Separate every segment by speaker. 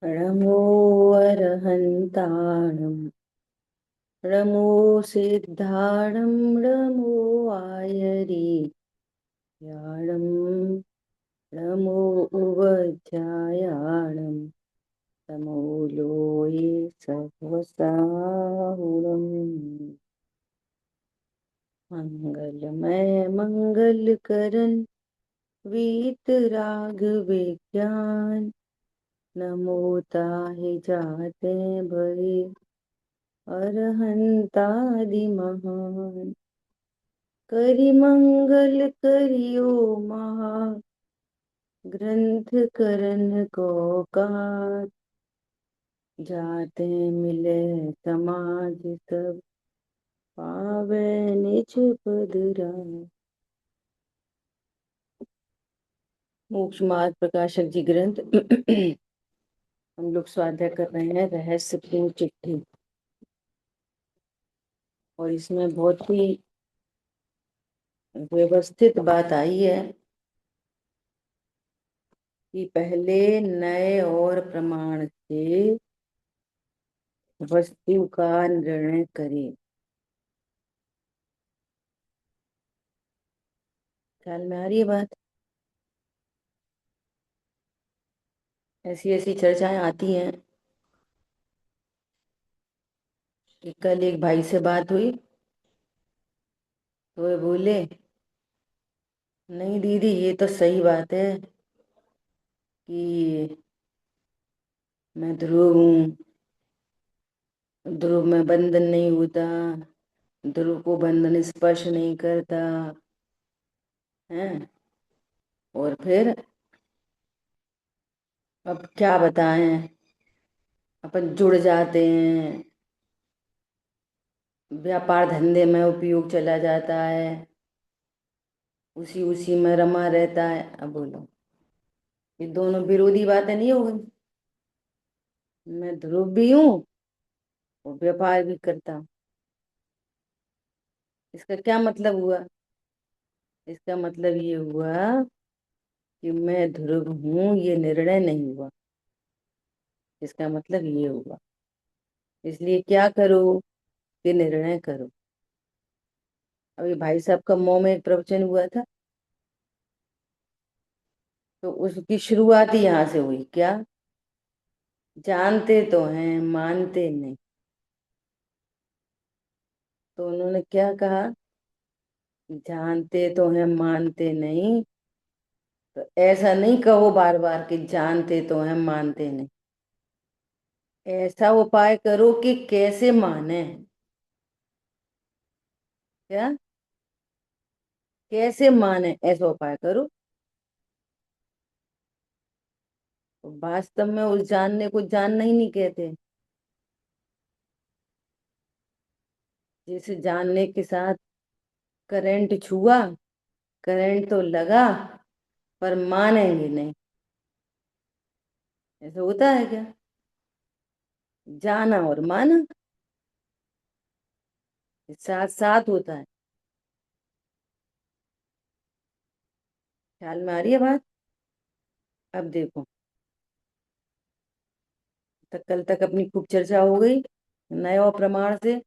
Speaker 1: णमो अरहन्ताणं णमो सिद्धाणं णमो आयर्याणं णमो उवध्यायाणं नमो लोये सहस्राहुणम्। मंगलमय मंगल करन वीतराग विज्ञान नमो ताहि जाते भये अरहंतादि महान। करि मंगल करियो महा ग्रंथ करन को कार जाते मिले समाज सब पावे निज पद राय। मोक्ष मार्ग प्रकाशक जी ग्रंथ हम लोग स्वाध्याय कर रहे हैं रहस्यपूर्ण चिट्ठी। और इसमें बहुत ही व्यवस्थित बात आई है कि पहले नए और प्रमाण से वस्तु का निर्णय करें। ख्याल में आ रही है बात? ऐसी ऐसी चर्चाएं आती हैं कि कल एक भाई से बात हुई तो वे बोले, नहीं दीदी ये तो सही बात है कि मैं ध्रुव हूँ, ध्रुव में बंधन नहीं होता, ध्रुव को बंधन स्पर्श नहीं करता है। और फिर अब क्या बताएं, अपन जुड़ जाते हैं, व्यापार धंधे में उपयोग चला जाता है, उसी उसी में रमा रहता है। अब बोलो ये दोनों विरोधी बातें नहीं हो गई? मैं ध्रुव भी हूँ और व्यापार भी करता हूँ। इसका क्या मतलब हुआ? इसका मतलब ये हुआ कि मैं ध्रुव हूँ ये निर्णय नहीं हुआ। इसका मतलब ये हुआ। इसलिए क्या करो कि निर्णय करो। अभी भाई साहब का मौ में एक प्रवचन हुआ था तो उसकी शुरुआत ही यहाँ से हुई। क्या? जानते तो हैं मानते नहीं। तो उन्होंने क्या कहा? जानते तो हैं मानते नहीं। तो ऐसा नहीं कहो बार बार कि जानते तो हैं मानते नहीं। ऐसा उपाय करो कि कैसे माने। क्या? कैसे माने ऐसा उपाय करो। तो वास्तव में उस जानने को जानना ही नहीं कहते। जैसे जानने के साथ करंट छुआ, करंट तो लगा पर मानेंगे नहीं। ऐसा होता है क्या? जाना और माना साथ साथ होता है। ख्याल में आ रही है बात? अब देखो, तक कल तक अपनी खूब चर्चा हो गई नए और प्रमाण से।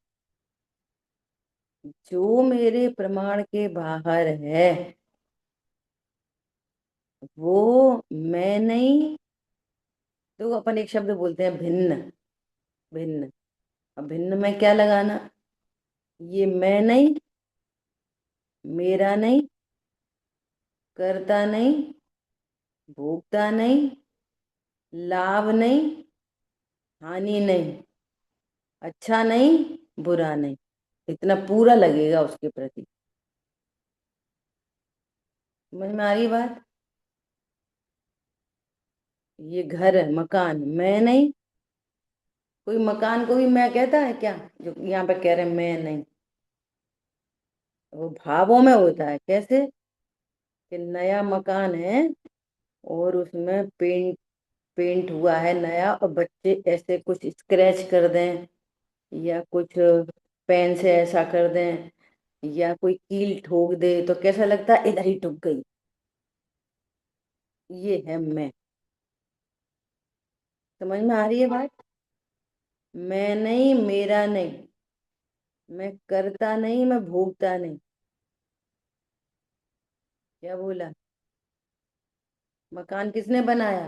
Speaker 1: जो मेरे प्रमाण के बाहर है वो मैं नहीं। तो अपन एक शब्द बोलते हैं भिन्न। भिन्न। अब भिन्न में क्या लगाना? ये मैं नहीं, मेरा नहीं, करता नहीं, भोगता नहीं, लाभ नहीं, हानि नहीं, अच्छा नहीं, बुरा नहीं। इतना पूरा लगेगा उसके प्रति। समझ में आ रही बात? ये घर है मकान मैं नहीं। कोई मकान को भी मैं कहता है क्या? जो यहाँ पे कह रहे हैं मैं नहीं, वो भावों में होता है। कैसे? कि नया मकान है और उसमें पेंट पेंट हुआ है नया और बच्चे ऐसे कुछ स्क्रैच कर दें या कुछ पेन से ऐसा कर दें या कोई कील ठोक दे तो कैसा लगता है? इधर ही ठुक गई। ये है मैं। समझ में आ रही है बात? मैं नहीं, मेरा नहीं, मैं करता नहीं, मैं भोगता नहीं। क्या बोला? मकान किसने बनाया?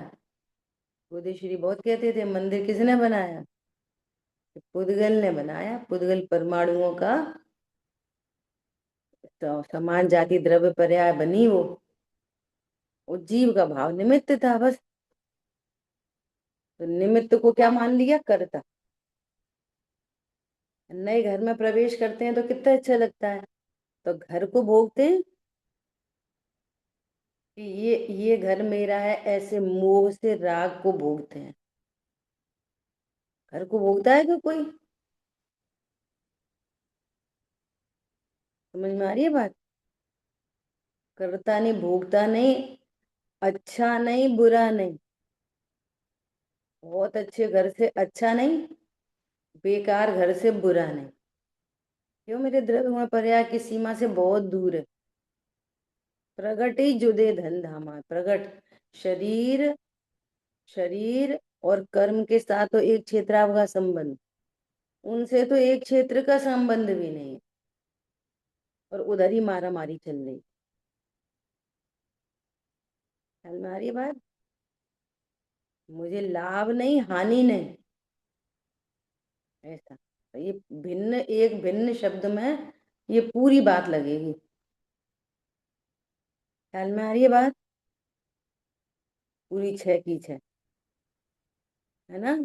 Speaker 1: बुद्धि श्री बहुत कहते थे मंदिर किसने बनाया? पुद्गल ने बनाया। पुद्गल परमाणुओं का तो समान जाति द्रव्य पर्याय बनी वो। जीव का भाव निमित्त था बस। तो निमित्त को क्या मान लिया? कर्ता। नए घर में प्रवेश करते हैं तो कितना अच्छा लगता है। तो घर को भोगते हैं कि ये घर मेरा है, ऐसे मोह से राग को भोगते हैं। घर को भोगता है कि कोई? समझ में आ रही है बात? करता नहीं, भोगता नहीं, अच्छा नहीं, बुरा नहीं। बहुत अच्छे घर से अच्छा नहीं, बेकार घर से बुरा नहीं। क्यों? मेरे द्रव्य गुण पर्याय की सीमा से बहुत दूर है। प्रगट ही जुदे धन धामा। प्रगट शरीर, शरीर और कर्म के साथ तो एक क्षेत्राव का संबंध, उनसे तो एक क्षेत्र का संबंध भी नहीं है। और उधर ही मारा मारी चल रही। ख्याल में आ रही है बात? मुझे लाभ नहीं, हानि नहीं, ऐसा। तो ये भिन्न, एक भिन्न शब्द में ये पूरी बात लगेगी। ख्याल में आ रही है बात? पूरी छह की छह, है ना?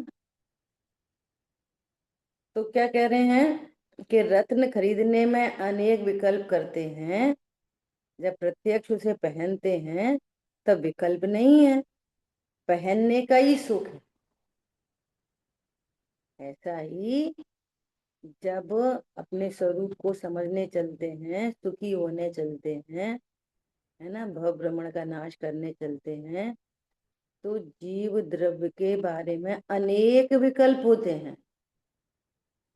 Speaker 1: तो क्या कह रहे हैं कि रत्न खरीदने में अनेक विकल्प करते हैं, जब प्रत्यक्ष उसे पहनते हैं तब विकल्प नहीं है, पहनने का ही सुख है। ऐसा ही जब अपने स्वरूप को समझने चलते हैं, सुखी होने चलते हैं, है ना, भव भ्रमण का नाश करने चलते हैं, तो जीव द्रव्य के बारे में अनेक विकल्प होते हैं।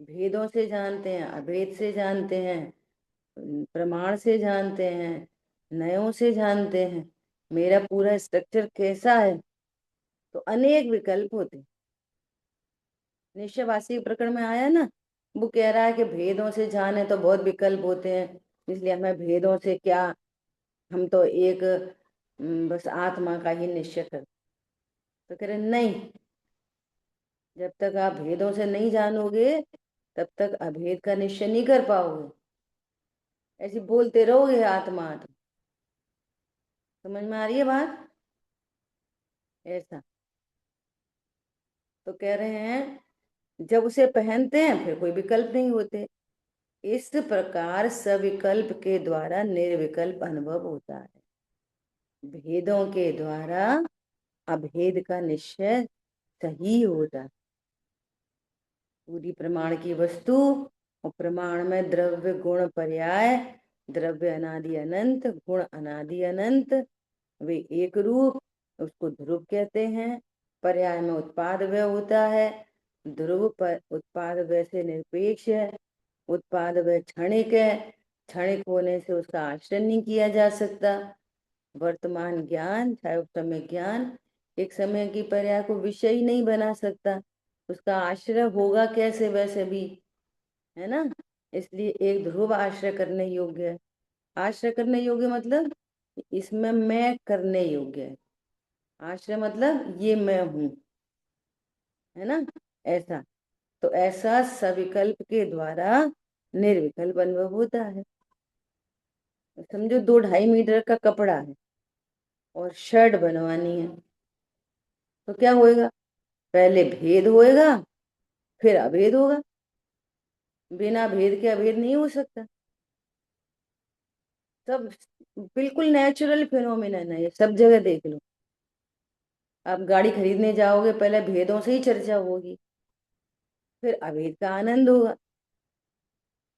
Speaker 1: भेदों से जानते हैं, अभेद से जानते हैं, प्रमाण से जानते हैं, नयों से जानते हैं, मेरा पूरा स्ट्रक्चर कैसा है। तो अनेक विकल्प होते हैं। निश्चयवासी प्रकरण में आया ना, वो कह रहा है कि भेदों से जाने तो बहुत विकल्प होते हैं, इसलिए हमें भेदों से क्या, हम तो एक बस आत्मा का ही निश्चय कर। तो कह रहे नहीं, जब तक आप भेदों से नहीं जानोगे तब तक अभेद का निश्चय नहीं कर पाओगे। ऐसे बोलते रहोगे आत्मा आत्मा। समझ में आ रही है बात? ऐसा। तो कह रहे हैं जब उसे पहनते हैं फिर कोई विकल्प नहीं होते। इस प्रकार सविकल्प के द्वारा निर्विकल्प अनुभव होता है। भेदों के द्वारा अभेद का निश्चय सही होता है। पूरी प्रमाण की वस्तु और प्रमाण में द्रव्य गुण पर्याय, द्रव्य अनादि अनंत, गुण अनादि अनंत, वे एक रूप, उसको ध्रुव कहते हैं। पर्याय में उत्पाद व्यय होता है, ध्रुव पर उत्पाद व्यय से निरपेक्ष है। उत्पाद व्यय क्षणिक है, क्षणिक होने से उसका आश्रय नहीं किया जा सकता। वर्तमान ज्ञान चाहे उस समय ज्ञान एक समय की पर्याय को विषय ही नहीं बना सकता, उसका आश्रय होगा कैसे वैसे भी, है ना? इसलिए एक ध्रुव आश्रय करने योग्य है। आश्रय करने योग्य मतलब इसमें मैं करने योग्य है। आश्रय मतलब ये मैं हूं, है ना? ऐसा। तो ऐसा सविकल्प के द्वारा निर्विकल्प अनुभव होता है। समझो 2-2.5 मीटर का कपड़ा है और शर्ट बनवानी है, तो क्या होएगा? पहले भेद होएगा, फिर अभेद होगा। बिना भेद के अभेद नहीं हो सकता। सब बिल्कुल नेचुरल फिनोमिनन है ये, सब जगह देख लो। आप गाड़ी खरीदने जाओगे पहले भेदों से ही चर्चा होगी, फिर अभेद का आनंद होगा।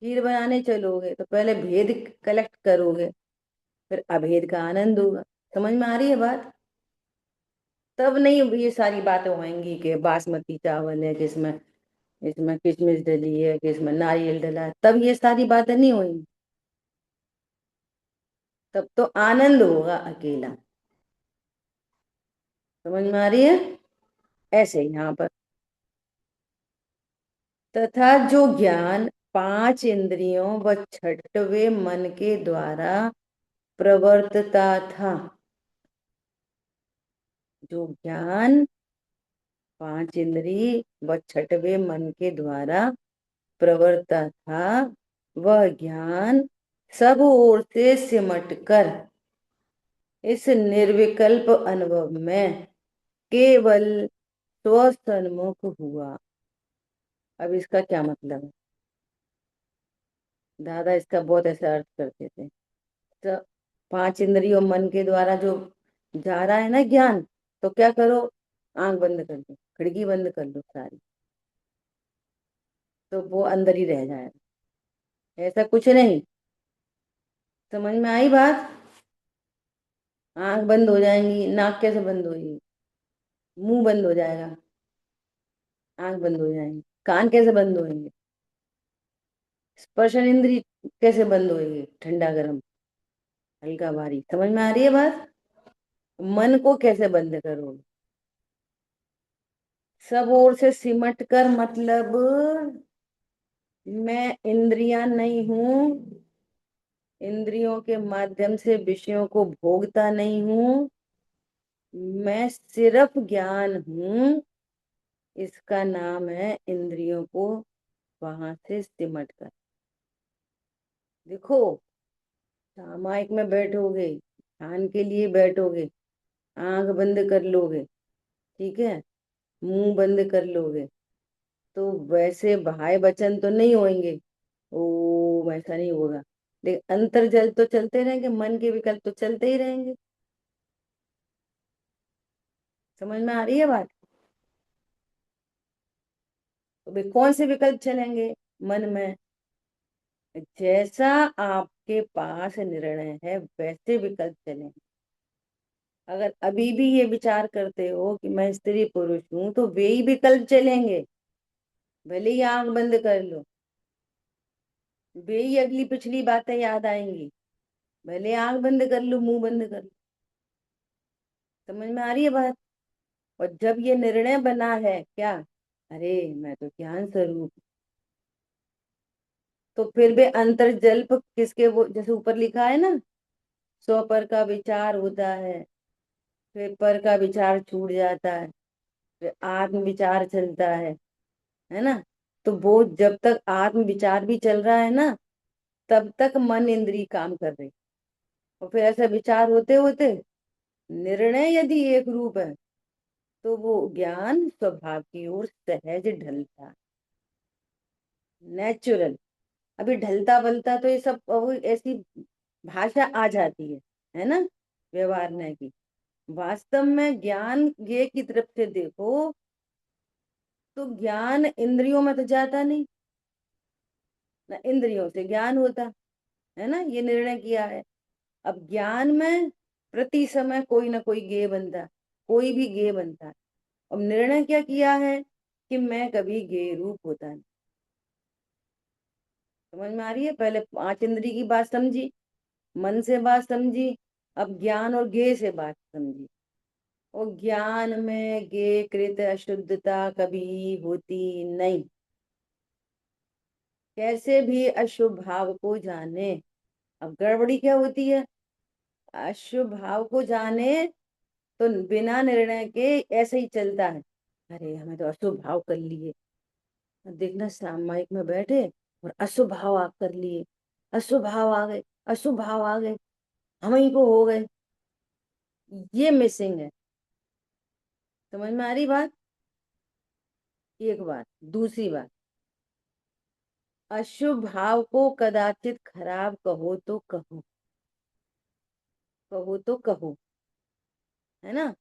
Speaker 1: खीर बनाने चलोगे तो पहले भेद कलेक्ट करोगे, फिर अभेद का आनंद होगा। समझ में आ रही है बात? तब नहीं ये सारी बातें होंगी कि बासमती चावल है, किसमें इसमें किशमिश डली है, किसमें नारियल डला है, तब ये सारी बातें नहीं होंगी। तब तो आनंद होगा अकेला। समझ में आ रही है? ऐसे ही यहाँ पर, तथा जो ज्ञान पांच इंद्रियों व छठवे मन के द्वारा प्रवर्तता था, जो ज्ञान पांच इंद्रिय व छठवे मन के द्वारा प्रवर्तता था, वह ज्ञान सब ओर से सिमट कर इस निर्विकल्प अनुभव में केवल स्वसन्मुख हुआ। अब इसका क्या मतलब है? दादा इसका बहुत ऐसा अर्थ करते थे। तो पांच इंद्रियों मन के द्वारा जो जा रहा है ना ज्ञान, तो क्या करो, आंख बंद कर दो, खिड़की बंद कर लो सारी, तो वो अंदर ही रह जाएगा। ऐसा कुछ नहीं। समझ में आई बात? आंख बंद हो जाएंगी, नाक कैसे बंद होगी, मुंह बंद हो जाएगा, आंख बंद हो जाएंगी, कान कैसे बंद होंगे, स्पर्शन इंद्री कैसे बंद होगी, ठंडा गर्म हल्का भारी। समझ में आ रही है बात? मन को कैसे बंद करोगे? सब ओर से सिमट कर मतलब मैं इंद्रियां नहीं हूं, इंद्रियों के माध्यम से विषयों को भोगता नहीं हूं, मैं सिर्फ ज्ञान हूं। इसका नाम है इंद्रियों को वहां से सिमट कर। देखो, सामायिक में बैठोगे, ध्यान के लिए बैठोगे, आंख बंद कर लोगे, ठीक है, मुंह बंद कर लोगे, तो वैसे बाह्य वचन तो नहीं होंगे, ओ ऐसा नहीं होगा, लेकिन अंतर्जल तो चलते रहेंगे, मन के विकल्प तो चलते ही रहेंगे। समझ में आ रही है बात? तो भाई कौन से विकल्प चलेंगे मन में? जैसा आपके पास निर्णय है वैसे विकल्प चलेंगे। अगर अभी भी ये विचार करते हो कि मैं स्त्री पुरुष हूं, तो वे ही विकल्प चलेंगे, भले ही आंख बंद कर लो, वे ही अगली पिछली बातें याद आएंगी, भले आंख बंद कर लो, मुंह बंद कर लो। समझ में आ रही है बात? और जब ये निर्णय बना है क्या, अरे मैं तो ज्ञान स्वरूप, तो फिर भी अंतर्जल्प किसके, वो जैसे ऊपर लिखा है ना, स्व पर का विचार होता है, फिर पर का विचार छूट जाता है, फिर आत्म विचार चलता है ना? तो वो जब तक आत्म विचार भी चल रहा है ना, तब तक मन इंद्री काम कर रही, और फिर ऐसा विचार होते होते निर्णय यदि एक रूप है, तो वो ज्ञान स्वभाव की ओर सहज ढलता है, नेचुरल। अभी ढलता बलता तो ये सब वो ऐसी भाषा आ जाती है ना, व्यवहार की। वास्तव में ज्ञान ये की तरफ से देखो, तो ज्ञान इंद्रियों में तो जाता नहीं, ना इंद्रियों से ज्ञान होता है ना, ये निर्णय किया है। अब ज्ञान में प्रति समय कोई ना कोई गे बनता है, कोई भी गे बनता है। अब निर्णय क्या किया है कि मैं कभी गे रूप होता नहीं। समझ में आ रही है? पहले पांच इंद्री की बात समझी, मन से बात समझी, अब ज्ञान और गे से बात समझी। और ज्ञान में गे कृत अशुद्धता कभी होती नहीं। कैसे भी अशुभ भाव को जाने। अब गड़बड़ी क्या होती है, अशुभ भाव को जाने तो बिना निर्णय के ऐसे ही चलता है, अरे हमें तो अशुभ भाव कर लिए, देखना सामायिक में बैठे और अशुभ भाव आप कर लिए, अशुभ भाव आ गए, अशुभ भाव आ गए, हम ही को हो गए। ये मिसिंग है। समझ में आ रही बात? एक बात, दूसरी बात, अशुभ भाव को कदाचित खराब कहो तो कहो, कहो तो कहो, है ना?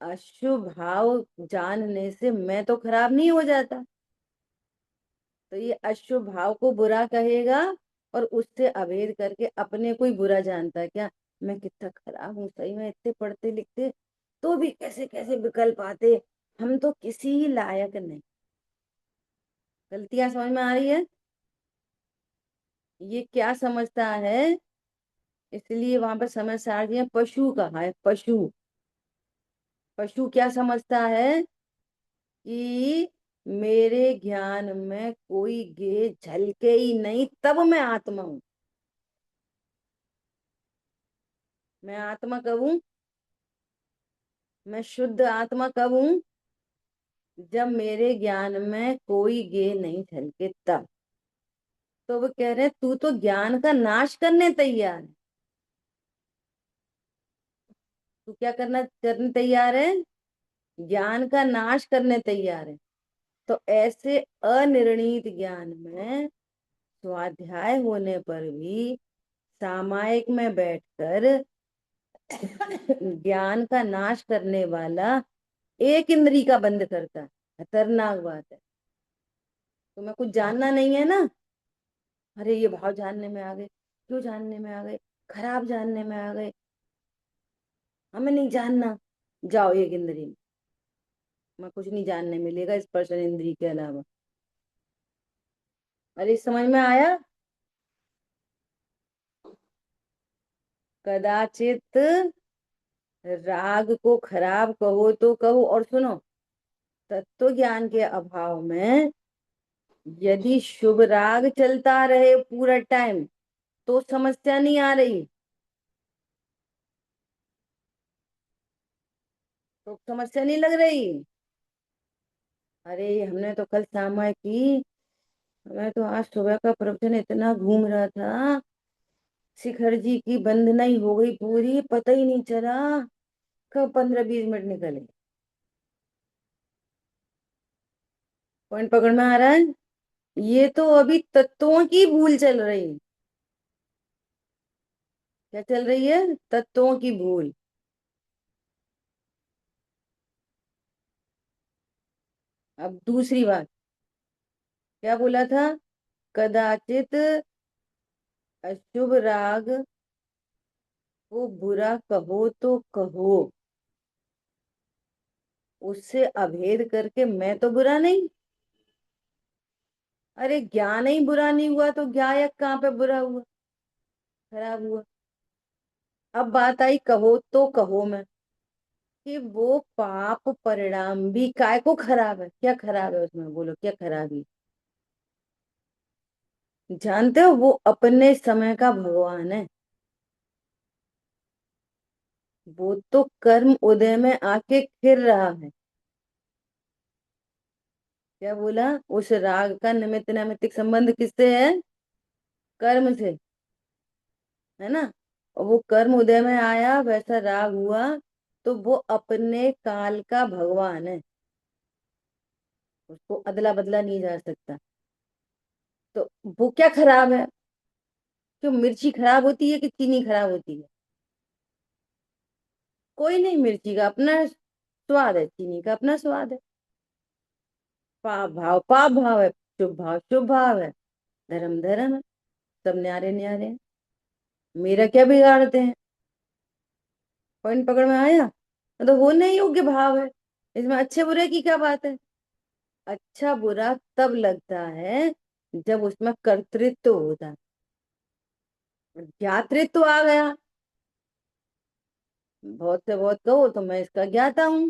Speaker 1: अशुभ भाव जानने से मैं तो खराब नहीं हो जाता, तो ये अशुभ भाव को बुरा कहेगा और उससे अभेद करके अपने को ही बुरा जानता है क्या, मैं कितना खराब हूँ, सही में इतने पढ़ते लिखते तो भी कैसे कैसे विकल्प आते, हम तो किसी लायक नहीं। गलतियां समझ में आ रही है? ये क्या समझता है, इसलिए वहां पर समझ से आ गया, पशु कहा है, पशु। पशु क्या समझता है कि मेरे ज्ञान में कोई गे झलके ही नहीं, तब मैं आत्मा हूं। मैं आत्मा कब हूं? मैं शुद्ध आत्मा कब हूं? जब मेरे ज्ञान में कोई गे नहीं झलके तब। तो वो कह रहे हैं तू तो ज्ञान का नाश करने तैयार है। तू क्या करने तैयार है? ज्ञान का नाश करने तैयार है। तो ऐसे अनिर्णीत ज्ञान में स्वाध्याय होने पर भी सामायिक में बैठकर ज्ञान का नाश करने वाला एक इंद्री का बंद करता है। खतरनाक बात है। तुम्हें कुछ जानना नहीं है ना? अरे ये भाव जानने में आ गए, क्यों जानने में आ गए, खराब जानने में आ गए, हमें नहीं जानना। जाओ एक इंद्री में, मैं कुछ नहीं जानने मिलेगा स्पर्शन इंद्री के अलावा। अरे समझ में आया? कदाचित राग को खराब कहो तो कहो, और सुनो, तत्व ज्ञान के अभाव में यदि शुभ राग चलता रहे पूरा टाइम तो समस्या नहीं आ रही। तो समस्या नहीं लग रही। अरे हमने तो कल सामा की, मैं तो आज सुबह का प्रवचन इतना घूम रहा था, शिखर जी की बंदना ही हो गई पूरी, पता ही नहीं चला कब 15-20 मिनट निकले। पॉइंट पकड़ में आ रहा है? ये तो अभी तत्वों की भूल चल रही। क्या चल रही है? तत्वों की भूल। अब दूसरी बात, क्या बोला था? कदाचित अशुभ राग को बुरा कहो तो कहो, उससे अभेद करके मैं तो बुरा नहीं। अरे ज्ञान ही बुरा नहीं हुआ तो ज्ञायक कहाँ पे बुरा हुआ, खराब हुआ? अब बात आई कहो तो कहो में, कि वो पाप परिणाम भी काय को खराब है। क्या खराब है उसमें, बोलो क्या खराबी? जानते हो वो अपने समय का भगवान है। वो तो कर्म उदय में आके फिर रहा है। क्या बोला? उस राग का निमित्त नैमित्तिक संबंध किससे है? कर्म से, है ना? और वो कर्म उदय में आया, वैसा राग हुआ, तो वो अपने काल का भगवान है। उसको अदला बदला नहीं जा सकता। तो वो क्या खराब है? क्यों, मिर्ची खराब होती है कि चीनी खराब होती है? कोई नहीं, मिर्ची का अपना स्वाद है, चीनी का अपना स्वाद है। पाप भाव है, शुभ भाव है, धर्म धर्म है। सब न्यारे न्यारे हैं। मेरा क्या बिगाड़ते हैं? पॉइंट पकड़ में आया? तो होने योग्य भाव है, इसमें अच्छे बुरे की क्या बात है? अच्छा बुरा तब लगता है जब उसमें कर्तृत्व होता है। ज्ञातृत्व आ गया, बहुत से बहुत कहो तो मैं इसका ज्ञाता हूँ,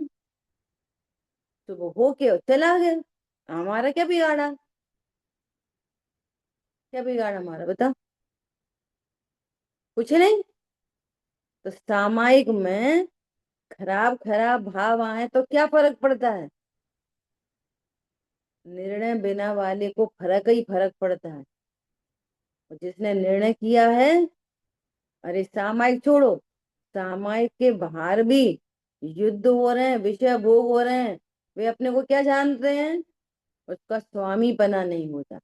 Speaker 1: तो वो होके और चला गया। हमारा क्या बिगाड़ा? क्या बिगाड़ा हमारा, बता? कुछ नहीं। तो सामायिक में खराब खराब भाव आए तो क्या फर्क पड़ता है? निर्णय बिना वाले को फर्क ही फर्क पड़ता है। और जिसने निर्णय किया है, अरे सामायिक छोड़ो, सामायिक के बाहर भी युद्ध हो रहे हैं, विषय भोग हो रहे हैं, वे अपने को क्या जानते हैं? उसका स्वामी पना नहीं होता।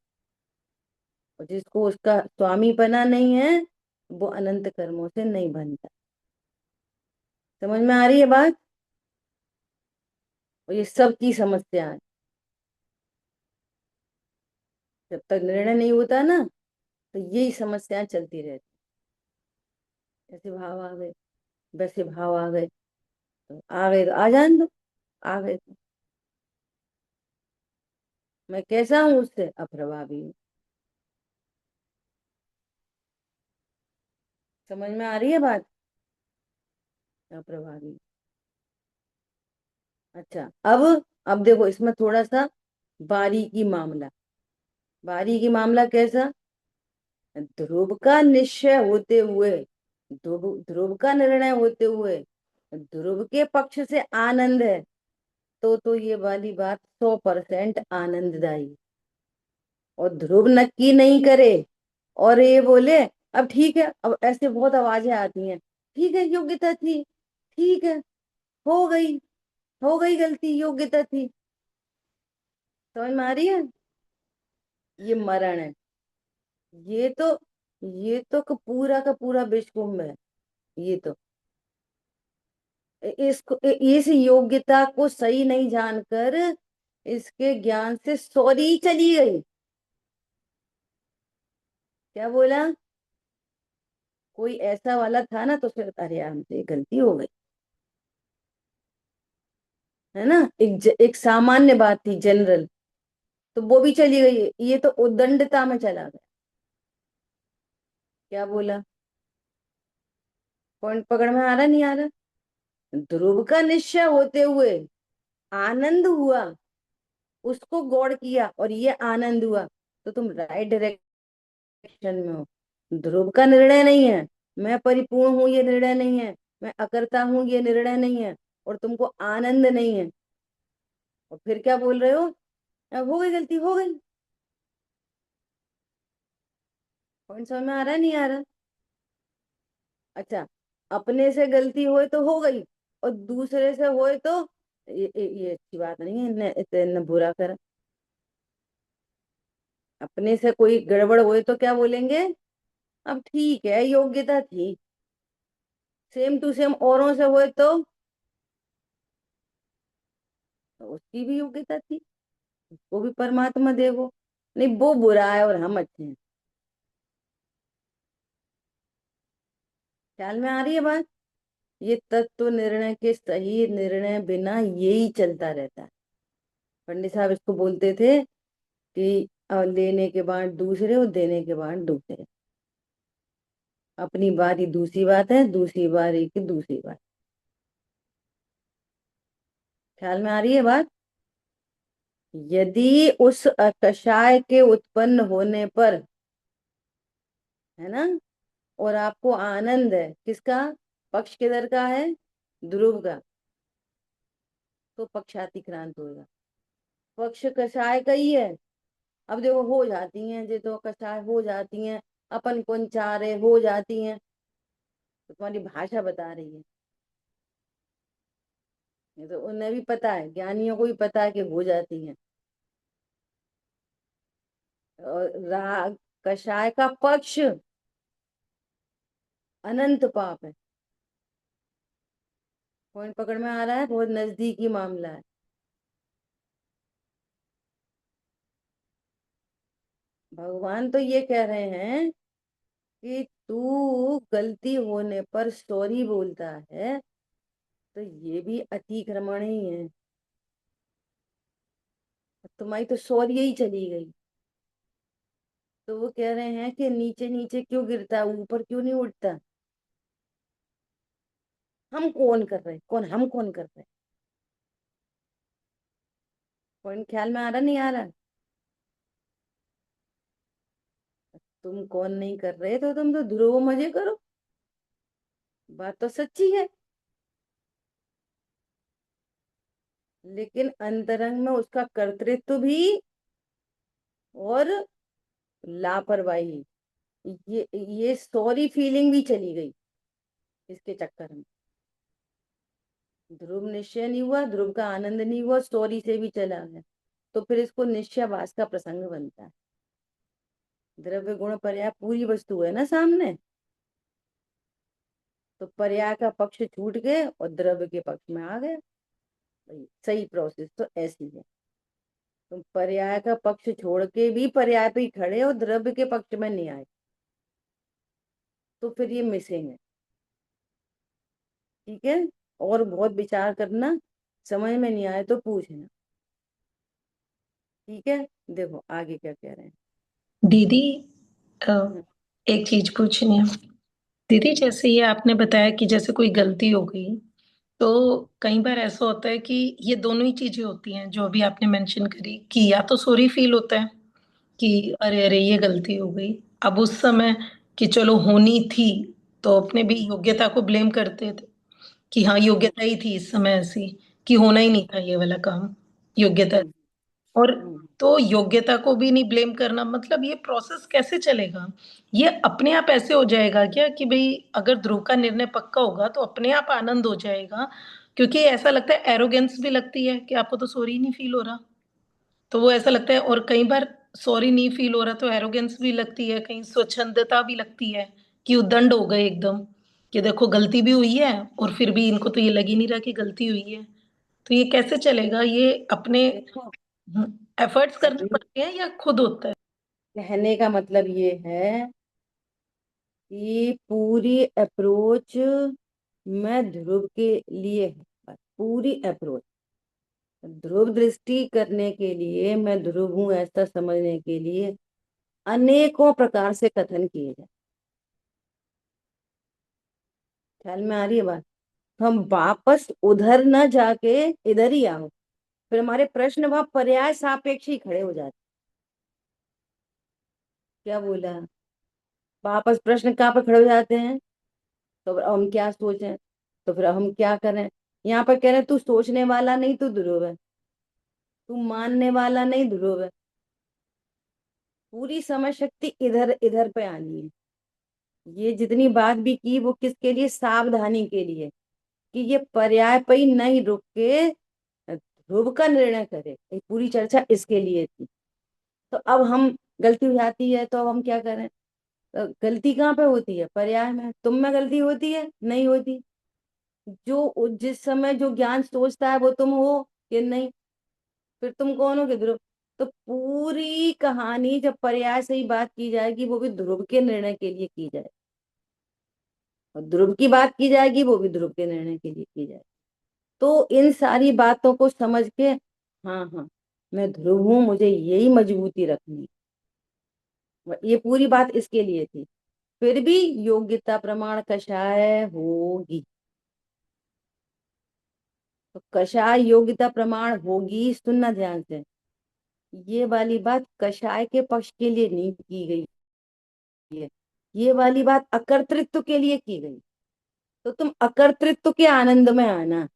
Speaker 1: और जिसको उसका स्वामी पना नहीं है, वो अनंत कर्मों से नहीं बनता। समझ में आ रही है बात? और ये सब की समस्या है। जब तक निर्णय नहीं होता ना, तो यही समस्याएं चलती रहती। ऐसे भाव आ गए, वैसे भाव आ गए, तो आ गए तो आ जान दो। आ गए तो मैं कैसा हूं, उससे अप्रभावी हूँ। समझ में आ रही है बात? अप्रभावी। अच्छा, अब देखो इसमें थोड़ा सा बारीकी मामला। बारीकी मामला कैसा? ध्रुव का निश्चय होते हुए, ध्रुव ध्रुव का निर्णय होते हुए ध्रुव के पक्ष से आनंद है, तो ये वाली बात 100% आनंददायी। और ध्रुव नक्की नहीं करे और ये बोले अब ठीक है, अब ऐसे बहुत आवाजें आती हैं, ठीक है योग्यता थी, ठीक है, हो गई, हो गई गलती, योग्यता थी। समझ में आ रही है? ये मरण है। ये तो पूरा का पूरा विषकुंभ है। ये तो इसको इस योग्यता को सही नहीं जानकर इसके ज्ञान से सॉरी चली गई। क्या बोला? कोई ऐसा वाला था ना तो फिर अरे यार हमसे गलती हो गई, है ना, एक सामान्य बात थी, जनरल, तो वो भी चली गई। ये तो उद्दंडता में चला गया। क्या बोला? पॉइंट पकड़ में आ रहा नहीं आ रहा? ध्रुव का निश्चय होते हुए आनंद हुआ, उसको गौड़ किया और ये आनंद हुआ, तो तुम राइट डायरेक्शन में हो। ध्रुव का निर्णय नहीं है, मैं परिपूर्ण हूं ये निर्णय नहीं है, मैं अकर्ता हूं ये निर्णय नहीं है, और तुमको आनंद नहीं है, और फिर क्या बोल रहे हो? अब हो गई गलती, हो गई। पॉइंट समझ में आ रहा है नहीं आ रहा? अच्छा, अपने से गलती होए तो हो गई, और दूसरे से होए तो ये अच्छी बात नहीं है, इतने बुरा कर। अपने से कोई गड़बड़ हुए तो क्या बोलेंगे? अब ठीक है, योग्यता थी। सेम टू सेम औरों से हुए तो उसकी भी योग्यता थी, वो भी परमात्मा देखो। नहीं, वो बुरा है और हम अच्छे हैं। ख्याल में आ रही है बात? ये तत्व निर्णय के सही निर्णय बिना यही चलता रहता है। पंडित साहब इसको बोलते थे कि लेने के बाद दूसरे और देने के बाद दूसरे। अपनी बारी दूसरी बात है, दूसरी बारी की दूसरी बात। ख्याल में आ रही है बात? यदि उस कषाय के उत्पन्न होने पर, है ना, और आपको आनंद है किसका? पक्ष किधर का है? ध्रुव का। तो पक्षातिक्रांत होगा। पक्ष कषाय का ही है। अब देखो हो जाती हैं जे तो कषाय हो जाती हैं, अपन कौन चाह रहे हो जाती हैं, तो तुम्हारी भाषा बता रही है। ये तो उन्हें भी पता है, ज्ञानियों को भी पता है कि हो जाती हैं। और राग कषाय का पक्ष अनंत पाप है। पॉइंट पकड़ में आ रहा है? बहुत नजदीकी मामला है। भगवान तो ये कह रहे हैं कि तू गलती होने पर सॉरी बोलता है, तो ये भी अतिक्रमण ही है। तुम्हारी तो सॉरी ही चली गई। तो वो कह रहे हैं कि नीचे नीचे क्यों गिरता है, ऊपर क्यों नहीं उठता? हम कौन कर रहे, कौन हम कौन कर रहे? पॉइंट ख्याल में आ रहा नहीं आ रहा? तुम कौन नहीं कर रहे, तो तुम तो ध्रुव मजे करो। बात तो सच्ची है, लेकिन अंतरंग में उसका कर्तृत्व भी और लापरवाही, ये सॉरी फीलिंग भी चली गई इसके चक्कर में। ध्रुव निश्चय नहीं हुआ, ध्रुव का आनंद नहीं हुआ, सॉरी से भी चला गया, तो फिर इसको निश्चयवास का प्रसंग बनता है। द्रव्य गुण पर्याय पूरी वस्तु है ना सामने, तो पर्याय का पक्ष छूट गए और द्रव्य के पक्ष में आ गए। भाई सही प्रोसेस तो ऐसी है। तुम पर्याय का पक्ष छोड़ के भी पर्याय पे ही खड़े और द्रव्य के पक्ष में नहीं आए, तो फिर ये मिसिंग है। ठीक है, और बहुत विचार करना, समझ में नहीं आए तो पूछना। ठीक है, देखो आगे क्या कह रहे हैं।
Speaker 2: दीदी, अ,
Speaker 1: हम्म,
Speaker 2: एक चीज पूछनी है। दीदी, जैसे ये आपने बताया कि जैसे कोई गलती हो गई तो कई बार ऐसा होता है कि ये दोनों ही चीजें होती हैं जो अभी आपने मेंशन करी, कि या तो सॉरी फील होता है कि अरे अरे ये गलती हो गई। अब उस समय कि चलो होनी थी, तो अपने भी
Speaker 1: हम्म,
Speaker 2: योग्यता को ब्लेम करते थे कि हाँ
Speaker 1: हम्म,
Speaker 2: योग्यता ही थी इस समय ऐसी, कि होना ही नहीं था ये वाला काम, योग्यता।
Speaker 1: हम्म,
Speaker 2: और
Speaker 1: हम्म।
Speaker 2: तो योग्यता को भी नहीं ब्लेम करना, मतलब ये प्रोसेस कैसे चलेगा? ये अपने आप ऐसे हो जाएगा क्या कि भई अगर ध्रुव का निर्णय पक्का होगा तो अपने आप आनंद हो जाएगा? क्योंकि ऐसा लगता है, एरोगेंस भी लगती है कि आपको तो सॉरी नहीं फील हो रहा। तो वो ऐसा लगता है, और कई बार सॉरी नहीं फील हो रहा तो एरोगेंस भी लगती है, कहीं स्वच्छंदता भी लगती है कि उद्दंड हो गए एकदम, कि देखो गलती भी हुई है और फिर भी इनको तो ये लग ही नहीं रहा कि गलती हुई है। तो ये कैसे चलेगा? ये अपने
Speaker 1: देखो,
Speaker 2: एफर्ट्स करने
Speaker 1: अभी
Speaker 2: पड़ते हैं या खुद होता है?
Speaker 1: कहने का मतलब ये है कि पूरी अप्रोच मैं ध्रुव के लिए है, पूरी अप्रोच ध्रुव दृष्टि करने के लिए, मैं ध्रुव हूं ऐसा समझने के लिए अनेकों प्रकार से कथन किए जाए। ख्याल में आ रही है बात? हम वापस उधर न जाके इधर ही आओ, फिर हमारे प्रश्न वहां पर्याय सापेक्ष ही खड़े हो जाते। क्या बोला? वापस प्रश्न कहाँ पे खड़े हो जाते हैं? तो अब हम क्या सोचें, तो फिर हम क्या करें? यहाँ पर कह रहे हैं, तू सोचने वाला नहीं, तू ध्रुव है। तू मानने वाला नहीं, ध्रुव है। पूरी समझ शक्ति इधर इधर पे आनी है। ये जितनी बात भी की वो किसके लिए? सावधानी के लिए, कि ये पर्याय पे ही नहीं रुक के ध्रुव का निर्णय करे। ये पूरी चर्चा इसके लिए थी। तो अब हम, गलती हो जाती है तो अब हम क्या करें? गलती कहाँ पे होती है? पर्याय में। तुम में गलती होती है? नहीं होती। जो जिस समय जो ज्ञान सोचता है वो तुम हो कि नहीं? फिर तुम कौन हो कि ध्रुव? तो पूरी कहानी जब पर्याय से ही बात की जाएगी, वो भी ध्रुव के निर्णय के लिए की जाए, और ध्रुव की बात की जाएगी, वो भी ध्रुव के निर्णय के लिए की जाए। तो इन सारी बातों को समझ के, हाँ हाँ, मैं ध्रुव हूं, मुझे यही मजबूती रखनी है। ये पूरी बात इसके लिए थी। फिर भी योग्यता प्रमाण कषाय होगी, तो कषाय योग्यता प्रमाण होगी, सुनना ध्यान से। ये वाली बात कषाय के पक्ष के लिए नहीं की गई है, ये वाली बात अकर्तृत्व के लिए की गई। तो तुम अकर्तृत्व के आनंद में आना।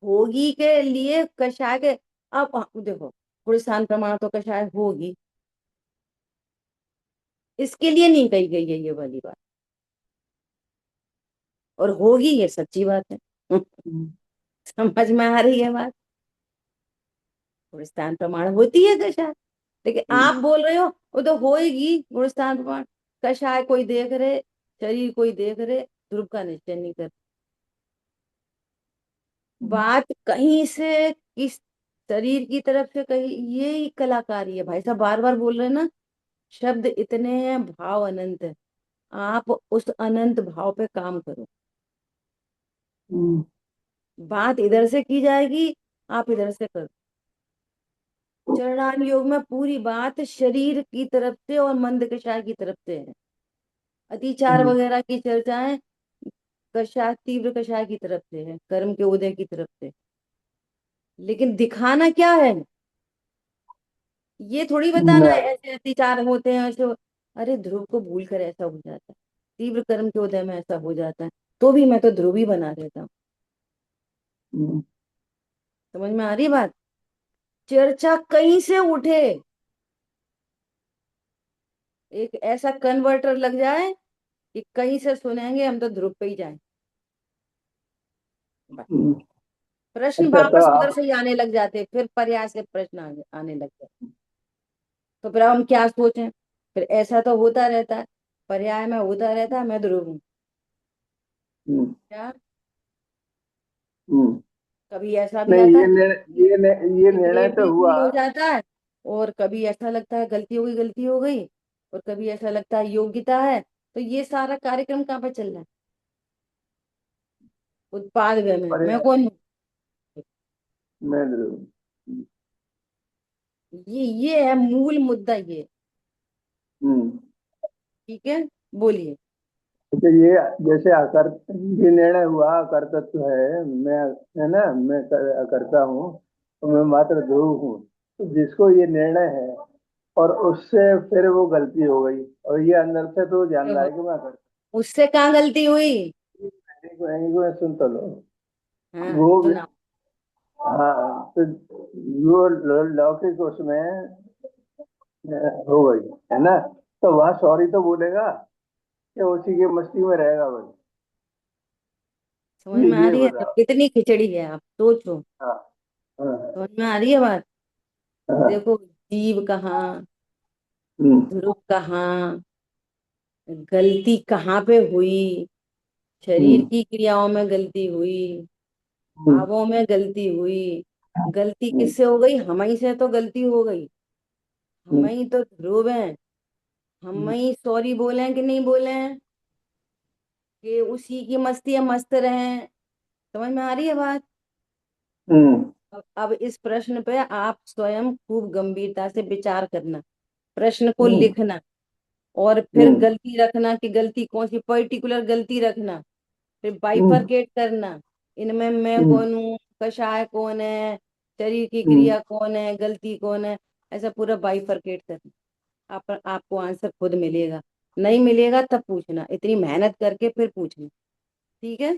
Speaker 1: होगी के लिए कषाय के, अब देखो, पुरुषान प्रमाण तो कषाय होगी, इसके लिए नहीं कही गई है ये वाली बात। और होगी, ये सच्ची बात है। समझ में आ रही है बात? गुणस्थान प्रमाण होती है कषाय, लेकिन आप बोल रहे हो वो तो होएगी गुणस्थान प्रमाण। कषाय कोई देख रहे, शरीर कोई देख रहे, ध्रुव का निश्चय नहीं कर। बात कहीं से किस शरीर की तरफ से, कहीं ये ही कलाकारी है भाई साहब, बार बार बोल रहे हैं ना। शब्द इतने हैं, भाव अनंत है। आप उस अनंत भाव पे काम करो। बात इधर से की जाएगी, आप इधर से करो। चरणान योग में पूरी बात शरीर की तरफ से और मंद कषाय की तरफ से है। अतिचार वगैरह की चर्चाएं कषाय, तीव्र कषाय की तरफ से है, कर्म के उदय की तरफ से। लेकिन दिखाना क्या है? ये थोड़ी बताना है ऐसे अतिचार होते हैं ऐसे अरे ध्रुव को भूल कर ऐसा हो जाता है, तीव्र कर्म के उदय में ऐसा हो जाता है, तो भी मैं तो ध्रुव ही बना देता हूँ। समझ में आ रही बात? चर्चा कहीं से उठे, एक ऐसा कन्वर्टर लग जाए कि कहीं से सुनेंगे हम तो ध्रुव पे ही जाए। बस। प्रश्न
Speaker 3: अच्छा तो
Speaker 1: वापस उधर
Speaker 3: आप
Speaker 1: से ही आने लग जाते, फिर पर्याय से प्रश्न आने लग जाते। तो फिर अब हम क्या सोचें? फिर ऐसा तो होता रहता है, पर्याय में होता रहता है, मैं ध्रुव हूँ। क्या? कभी ऐसा भी
Speaker 3: नहीं,
Speaker 1: आता है,
Speaker 3: ये निर्णय तो
Speaker 1: ग्रेविटी
Speaker 3: हुआ।
Speaker 1: फील हो जाता है, और कभी ऐसा लगता है गलती हो गई, गलती हो गई, और कभी ऐसा लगता है योग्यता है। तो ये सारा कार्यक्रम कहाँ पे चल रहा है? उत्पाद व्यय में
Speaker 3: पर
Speaker 1: मैं कौन हूँ?
Speaker 3: मैं जरूर।
Speaker 1: ये है मूल मुद्दा, ये।
Speaker 3: हम्म।
Speaker 1: ठीक है, बोलिए।
Speaker 3: तो ये जैसे आकर ये निर्णय हुआ, अकर्तृत्व है, मैं, है ना, मैं अकर्ता हूँ, तो मैं मात्र ध्रुव हूँ। तो जिसको ये निर्णय है और उससे फिर वो गलती हो गई, और ये अंदर से तो जान रहा
Speaker 1: देखो,
Speaker 3: है कि मैं अकर्ता
Speaker 1: उससे कहाँ गलती हुई?
Speaker 3: हूँ। एक मिनट सुन तो लो।
Speaker 1: हाँ,
Speaker 3: वो
Speaker 1: सुनाओ।
Speaker 3: हाँ, तो वो लौकिक उसमें हो गई, है ना, तो वहां सॉरी तो बोलेगा या उसी की मस्ती में रहेगा बस?
Speaker 1: समझ में आ
Speaker 3: ये
Speaker 1: रही है अब
Speaker 3: बताओ।
Speaker 1: कितनी खिचड़ी है? आप सोचो।
Speaker 3: हाँ, हाँ,
Speaker 1: समझ में आ रही है बात?
Speaker 3: हाँ।
Speaker 1: देखो, जीव कहाँ,
Speaker 3: हम्म,
Speaker 1: ध्रुव कहाँ, गलती कहाँ पे हुई? शरीर
Speaker 3: हम्म,
Speaker 1: की क्रियाओं में गलती हुई,
Speaker 3: हम्म,
Speaker 1: भावों में गलती हुई। गलती
Speaker 3: हम्म,
Speaker 1: किससे हो गई? हम ही से तो गलती हो गई। हम
Speaker 3: हम्म,
Speaker 1: ही तो ध्रुव हैं। हम
Speaker 3: हम्म,
Speaker 1: ही सॉरी बोले हैं कि नहीं बोले हैं? कि उसी की मस्ती है, मस्त रहें। समझ में आ रही है बात?
Speaker 3: हम्म,
Speaker 1: अब इस प्रश्न पे आप स्वयं खूब गंभीरता से विचार करना, प्रश्न को
Speaker 3: हम्म,
Speaker 1: लिखना, और फिर
Speaker 3: हम्म,
Speaker 1: गलती रखना कि गलती कौन सी पर्टिकुलर गलती रखना, फिर
Speaker 3: हम्म,
Speaker 1: बाइफरकेट करना। इनमें मैं
Speaker 3: हम्म,
Speaker 1: कौन हूँ, कषाय कौन है, शरीर की
Speaker 3: हम्म।
Speaker 1: क्रिया कौन है, गलती कौन है, ऐसा पूरा बाइफरकेट करना। आपको आंसर खुद मिलेगा। नहीं मिलेगा तब पूछना, इतनी मेहनत करके फिर पूछना। ठीक है?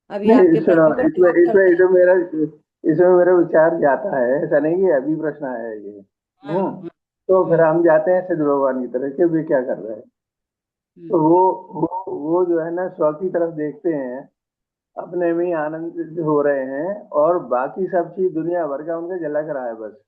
Speaker 1: अभी
Speaker 3: नहीं
Speaker 1: आपके
Speaker 3: सुनो,
Speaker 1: प्रश्न को
Speaker 3: इसमें
Speaker 1: ड्रॉप
Speaker 3: इसमें
Speaker 1: करते हैं।
Speaker 3: इसमें मेरा विचार जाता है, ऐसा नहीं कि अभी प्रश्न आया है ये।
Speaker 1: हाँ, हाँ।
Speaker 3: तो फिर
Speaker 1: हम्म,
Speaker 3: हम जाते हैं सिद्ध भगवान की तरह कि वे क्या कर रहे हैं। तो
Speaker 1: हम्म,
Speaker 3: वो जो है ना, स्व की तरफ देखते हैं, अपने में ही आनंदित हो रहे हैं, और बाकी सब चीज दुनिया भर का उनका झलक रहा है बस।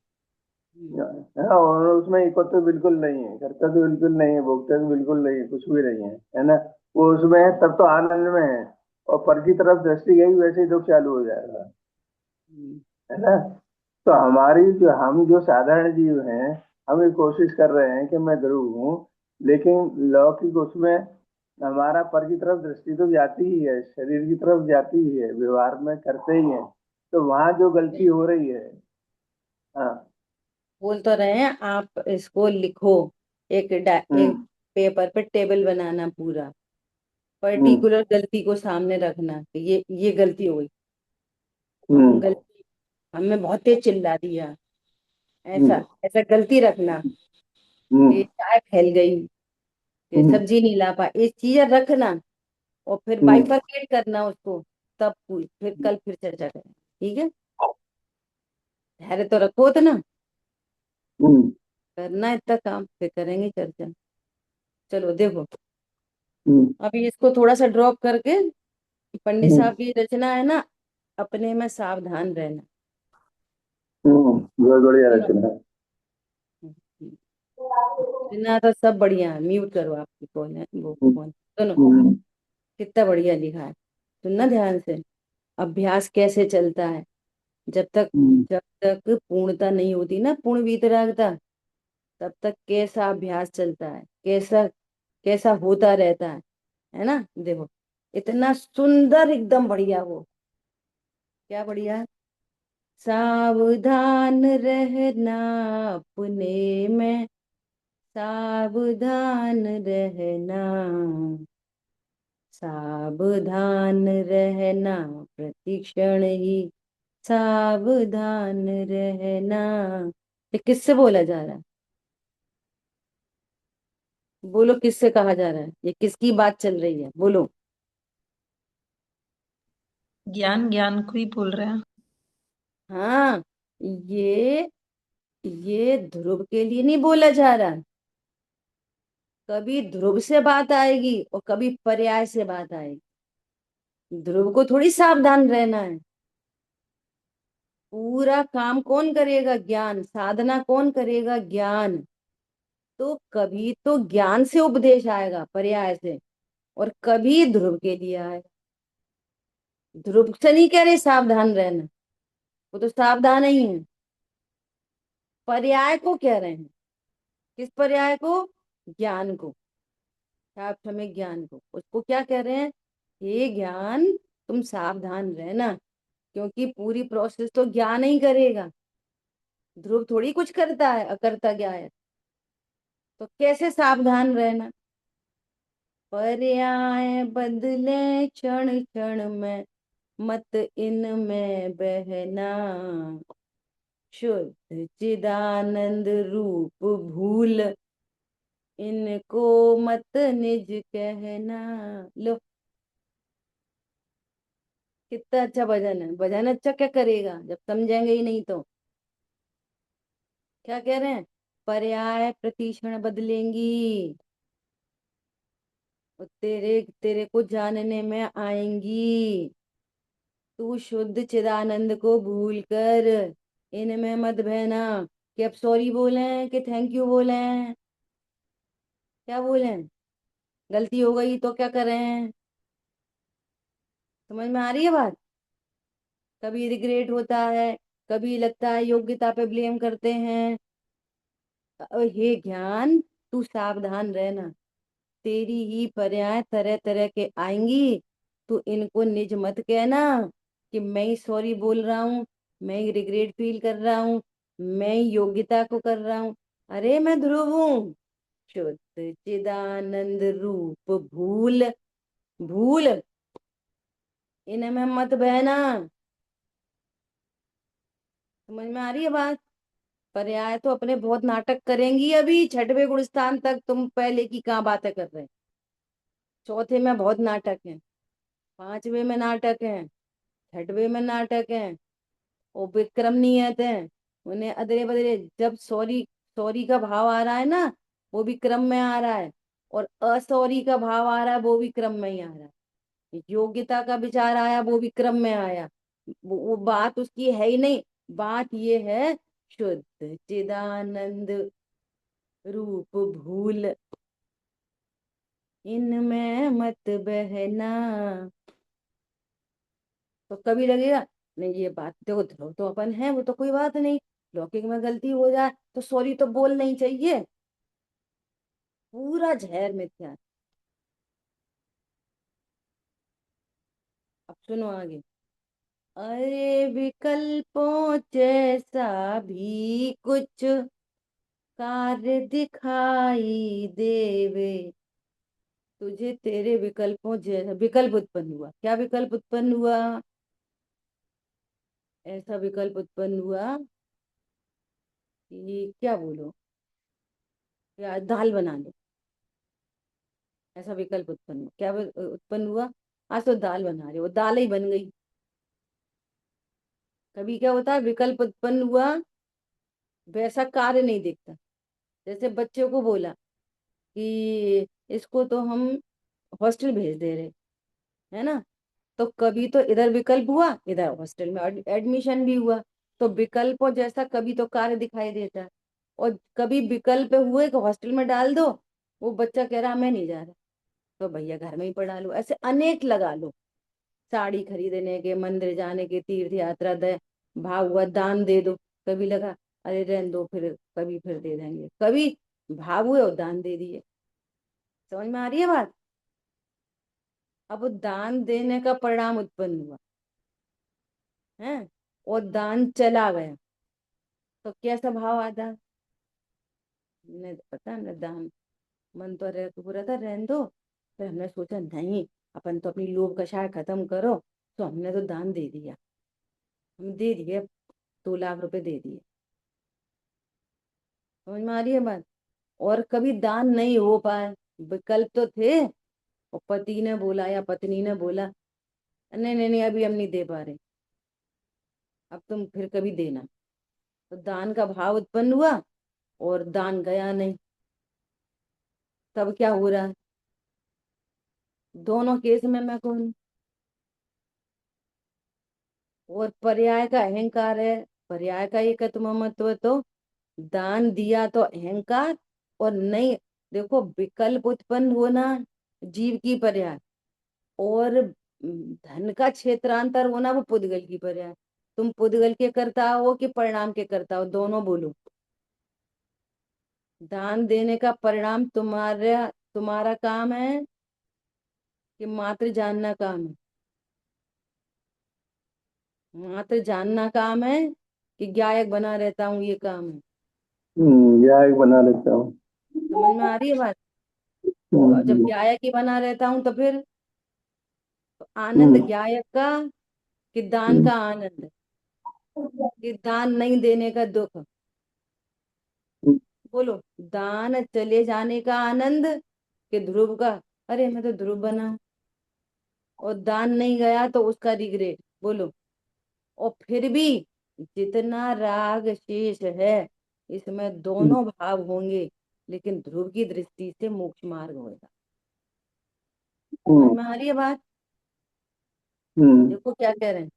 Speaker 1: हम्म,
Speaker 3: हाँ, और उसमें एकत्व बिल्कुल नहीं है, कर्तव्य बिल्कुल नहीं है, भोक्तव्य बिल्कुल नहीं है, कुछ भी नहीं है ना। वो उसमें है तब तो आनंद में है, और पर की तरफ दृष्टि गई वैसे ही दुख चालू हो जाएगा,
Speaker 1: हम्म,
Speaker 3: है ना। तो हम जो साधारण जीव हैं, हम ये कोशिश कर रहे हैं कि मैं ध्रुव हूँ, लेकिन लौकिक उसमें हमारा पर की तरफ दृष्टि तो जाती ही है, शरीर की तरफ जाती ही है, व्यवहार में करते ही है, तो वहां जो गलती हो रही है। हाँ।
Speaker 1: बोल तो रहे हैं आप, इसको लिखो। एक
Speaker 3: हम्म,
Speaker 1: पेपर पे टेबल बनाना पूरा,
Speaker 3: हम्म,
Speaker 1: पर्टिकुलर गलती को सामने रखना कि ये गलती हो गई। हम
Speaker 3: हम्म,
Speaker 1: गलती, हमने बहुत तेज चिल्ला दिया, ऐसा
Speaker 3: हम्म,
Speaker 1: ऐसा गलती रखना।
Speaker 3: हम्म,
Speaker 1: कि चाय फैल गई, कि
Speaker 3: हम्म,
Speaker 1: सब्जी नहीं ला पाए, ये चीजें रखना, और फिर
Speaker 3: हम्म,
Speaker 1: बाइफरकेट करना उसको। तब फिर कल फिर चर्चा करें। ठीक है? धैर्य तो रखो उतना,
Speaker 3: हम्म,
Speaker 1: करना इतना काम, फिर करेंगे चर्चा। चलो देखो,
Speaker 3: हम्म,
Speaker 1: अभी इसको थोड़ा सा ड्रॉप करके, पंडित
Speaker 3: हम्म,
Speaker 1: साहब की रचना है ना, अपने में सावधान रहना।
Speaker 3: बहुत बढ़िया
Speaker 1: सुनो।
Speaker 3: रचना है।
Speaker 1: रचना तो सब बढ़िया है, म्यूट करो आपकी कॉल है वो
Speaker 3: हम्म,
Speaker 1: फोन। सुनो,
Speaker 3: हम्म,
Speaker 1: कितना बढ़िया लिखा है। सुनना ध्यान से। अभ्यास कैसे चलता है? जब तक
Speaker 3: हम्म,
Speaker 1: जब तक पूर्णता नहीं होती ना, पूर्ण वीतरागता, तब तक कैसा अभ्यास चलता है, कैसा कैसा होता रहता है ना? देखो, इतना सुंदर, एकदम बढ़िया वो। क्या बढ़िया है? सावधान रहना अपने में, सावधान रहना, सावधान रहना प्रतिक्षण ही, सावधान रहना। ये किससे बोला जा रहा है? बोलो, किससे कहा जा रहा है? ये किसकी बात चल रही है? बोलो।
Speaker 2: ज्ञान ज्ञान को ही बोल रहे हैं।
Speaker 1: हाँ, ये ये ध्रुव के लिए नहीं बोला जा रहा। कभी ध्रुव से बात आएगी और कभी पर्याय से बात आएगी। ध्रुव को थोड़ी सावधान रहना है। पूरा काम कौन करेगा? ज्ञान। साधना कौन करेगा? ज्ञान। तो कभी तो ज्ञान से उपदेश आएगा, पर्याय से, और कभी ध्रुव के लिए आएगा। ध्रुव से नहीं कह रहे सावधान रहना, वो तो सावधान ही है। पर्याय को कह रहे हैं। किस पर्याय को? ज्ञान को। साक्षमिक ज्ञान को, उसको क्या कह रहे हैं? हे ज्ञान, तुम सावधान रहना, क्योंकि पूरी प्रोसेस तो ज्ञान ही करेगा। ध्रुव थोड़ी कुछ करता है, अकर्ता क्या है। तो कैसे सावधान रहना? पर्याय बदले क्षण क्षण में, मत इनमें बहना। शुद्ध चिदानंद रूप भूल, इनको मत निज कहना। लो, कितना अच्छा भजन है। भजन अच्छा क्या करेगा जब समझेंगे ही नहीं तो। क्या कह रहे हैं? पर्याय प्रतिक्षण बदलेंगी, और तेरे तेरे को जानने में आएंगी। तू शुद्ध चिदानंद को भूल कर इनमें मत बहना। कि अब सॉरी बोले कि थैंक यू बोले, क्या बोले? गलती हो गई तो क्या करें? समझ में आ रही है बात? कभी रिग्रेट होता है, कभी लगता है योग्यता पे ब्लेम करते हैं। हे ज्ञान, तू सावधान रहना। तेरी ही पर्याय तरह तरह के आएंगी। तू इनको निज मत कहना कि मैं ही सॉरी बोल रहा हूँ, मैं ही रिग्रेट फील कर रहा हूँ, मैं ही योग्यता को कर रहा हूँ। अरे मैं ध्रुव हूँ, शुद्ध चिदानंद रूप भूल। भूल, इनमें मत बहना। समझ में आ रही है बात? पर्याय तो अपने बहुत नाटक करेंगी। अभी छठवें गुण स्थान तक तुम पहले की कहाँ बातें कर रहे हैं। चौथे में बहुत नाटक है, पांचवे में नाटक है, छठवे में नाटक है। वो विक्रम नियत है, उन्हें अदरे बदरे। जब सॉरी, सॉरी का भाव आ रहा है ना, वो भी क्रम में आ रहा है, और असॉरी का भाव आ रहा है, वो भी क्रम में ही आ रहा है। योग्यता का विचार आया, वो भी क्रम में आया। वो बात उसकी है ही नहीं। बात ये है, शुद्ध चिदानंद रूप भूल, इनमें मत बहना। तो कभी लगेगा नहीं ये बात, देखो ध्रुव तो अपन है, वो तो कोई बात नहीं। लौकिक में गलती हो जाए तो सॉरी तो बोल नहीं चाहिए। पूरा जहर मिथ्या है। अब सुनो आगे। अरे विकल्पों जैसा भी कुछ कार्य दिखाई देवे, तुझे तेरे विकल्पों जैसा विकल्प उत्पन्न हुआ। क्या विकल्प उत्पन्न हुआ? ऐसा विकल्प उत्पन्न हुआ कि क्या बोलो, या दाल बना लो। ऐसा विकल्प उत्पन्न हुआ। क्या उत्पन्न हुआ? आज तो दाल बना रहे हो, दाल ही बन गई। कभी क्या होता है, विकल्प उत्पन्न हुआ, वैसा कार्य नहीं दिखता। जैसे बच्चे को बोला कि इसको तो हम हॉस्टल भेज दे रहे, है ना। तो कभी तो इधर विकल्प हुआ, इधर हॉस्टल में एडमिशन भी हुआ। तो विकल्प और जैसा कभी तो कार्य दिखाई देता है। और कभी विकल्प हुए कि हॉस्टल में डाल दो, वो बच्चा कह रहा मैं नहीं जा रहा, तो भैया घर में ही पढ़ा लो। ऐसे अनेक लगा लो। साड़ी खरीदने के, मंदिर जाने के, तीर्थ यात्रा दे, भाव हुआ दान दे दो। कभी लगा अरे रहने दो, फिर कभी फिर दे देंगे। कभी भाव हुए और दान दे दिए। समझ में आ रही है बात? अब वो दान देने का परिणाम उत्पन्न हुआ है, और दान चला गया, तो कैसा भाव आता? ने पता न दान, मन तो रह पूरा था रहने दो। फिर हमने सोचा नहीं, अपन तो अपनी लोभ कषाय खत्म करो, तो हमने तो दान दे दिया। हम दे दिए, 2 लाख रुपए दे दिए। समझ में आ रही है बात? और कभी दान नहीं हो पाए, विकल्प तो थे, और पति ने बोला या पत्नी ने बोला नहीं नहीं नहीं अभी हम नहीं दे पा रहे, अब तुम फिर कभी देना। तो दान का भाव उत्पन्न हुआ, और दान गया नहीं। तब क्या हो रहा है? दोनों केस में मैं कौन? और पर्याय का अहंकार है, पर्याय का एकत्व ममत्व। तो दान दिया तो अहंकार, और नहीं, देखो विकल्प उत्पन्न होना जीव की पर्याय, और धन का क्षेत्रांतर होना वो पुद्गल की पर्याय। तुम पुद्गल के करता हो कि परिणाम के करता हो, दोनों बोलो। दान देने का परिणाम तुम्हारा तुम्हारा काम है कि मात्र जानना काम है? मात्र जानना काम है कि गायक बना रहता हूँ, ये काम है?
Speaker 3: यह एक बना लेता हूँ।
Speaker 1: समझ में आ रही है बात? तो अब जब
Speaker 3: हम्म,
Speaker 1: गायक ही बना रहता हूं तो फिर तो आनंद
Speaker 3: हम्म,
Speaker 1: गायक का कि दान
Speaker 3: हम्म,
Speaker 1: का आनंद, कि दान नहीं देने का दुख।
Speaker 3: हम्म,
Speaker 1: बोलो, दान चले जाने का आनंद कि ध्रुव का, अरे मैं तो ध्रुव बना हूं, और दान नहीं गया तो उसका रिग्रेट। बोलो, और फिर भी जितना राग शेष है इसमें
Speaker 3: हम्म,
Speaker 1: दोनों भाव होंगे, लेकिन ध्रुव की दृष्टि से मोक्ष मार्ग होगा। समझ
Speaker 3: हम्म,
Speaker 1: में आ रही है बात?
Speaker 3: हम्म,
Speaker 1: देखो क्या कह रहे हैं,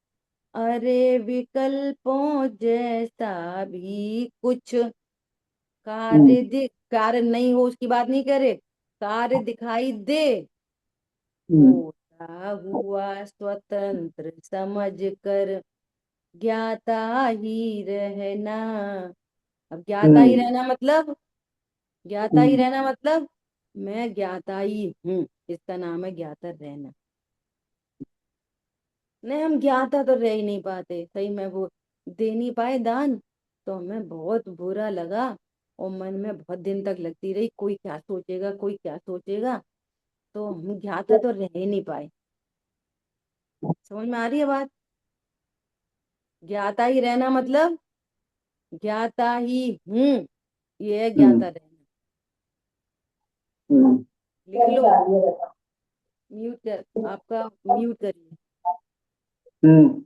Speaker 1: अरे विकल्पों जैसा भी कुछ
Speaker 3: हम्म,
Speaker 1: कार्य नहीं हो उसकी बात नहीं करे, कार्य दिखाई दे,
Speaker 3: हम्म,
Speaker 1: होता हुआ स्वतंत्र समझ कर ज्ञाता ही रहना। अब ज्ञाता ही
Speaker 3: हम्म,
Speaker 1: रहना मतलब, ज्ञाता ही
Speaker 3: हम्म,
Speaker 1: रहना मतलब मैं ज्ञाता ही हूँ, इसका नाम है ज्ञाता रहना। नहीं, हम ज्ञाता तो रह ही नहीं पाते, सही में वो दे नहीं पाए दान, तो हमें बहुत बुरा लगा, और मन में बहुत दिन तक लगती रही कोई क्या सोचेगा, कोई क्या सोचेगा, तो हम ज्ञाता तो रह ही नहीं पाए। समझ में आ रही है बात? ज्ञाता ही रहना मतलब ज्ञाता ही हूँ, ये है
Speaker 3: हम्म,
Speaker 1: ज्ञाता रहना।
Speaker 3: हम्म,
Speaker 1: लिख लो, म्यूट कर, आपका म्यूट करिए।
Speaker 3: हम्म,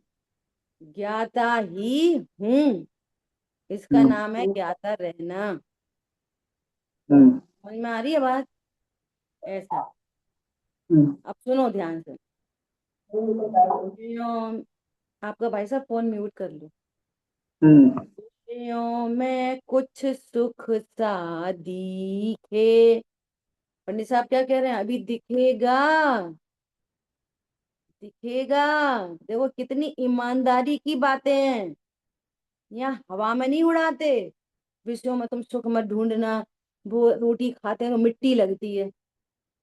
Speaker 1: ज्ञाता ही हूँ, इसका
Speaker 3: हम्म,
Speaker 1: नाम है ज्ञाता रहना।
Speaker 3: हम्म,
Speaker 1: समझ में आ रही है बात? ऐसा।
Speaker 3: हम्म,
Speaker 1: अब सुनो ध्यान से। यो, आपका भाई साहब फोन म्यूट कर लो।
Speaker 3: हम्म,
Speaker 1: यो में कुछ सुख सा दिखे, पंडित साहब क्या कह रहे हैं, अभी दिखेगा, दिखेगा। देखो कितनी ईमानदारी की बातें हैं, यहाँ हवा में नहीं उड़ाते। विषयों में तुम सुख मत ढूंढना, वो रोटी खाते हैं तो मिट्टी लगती है,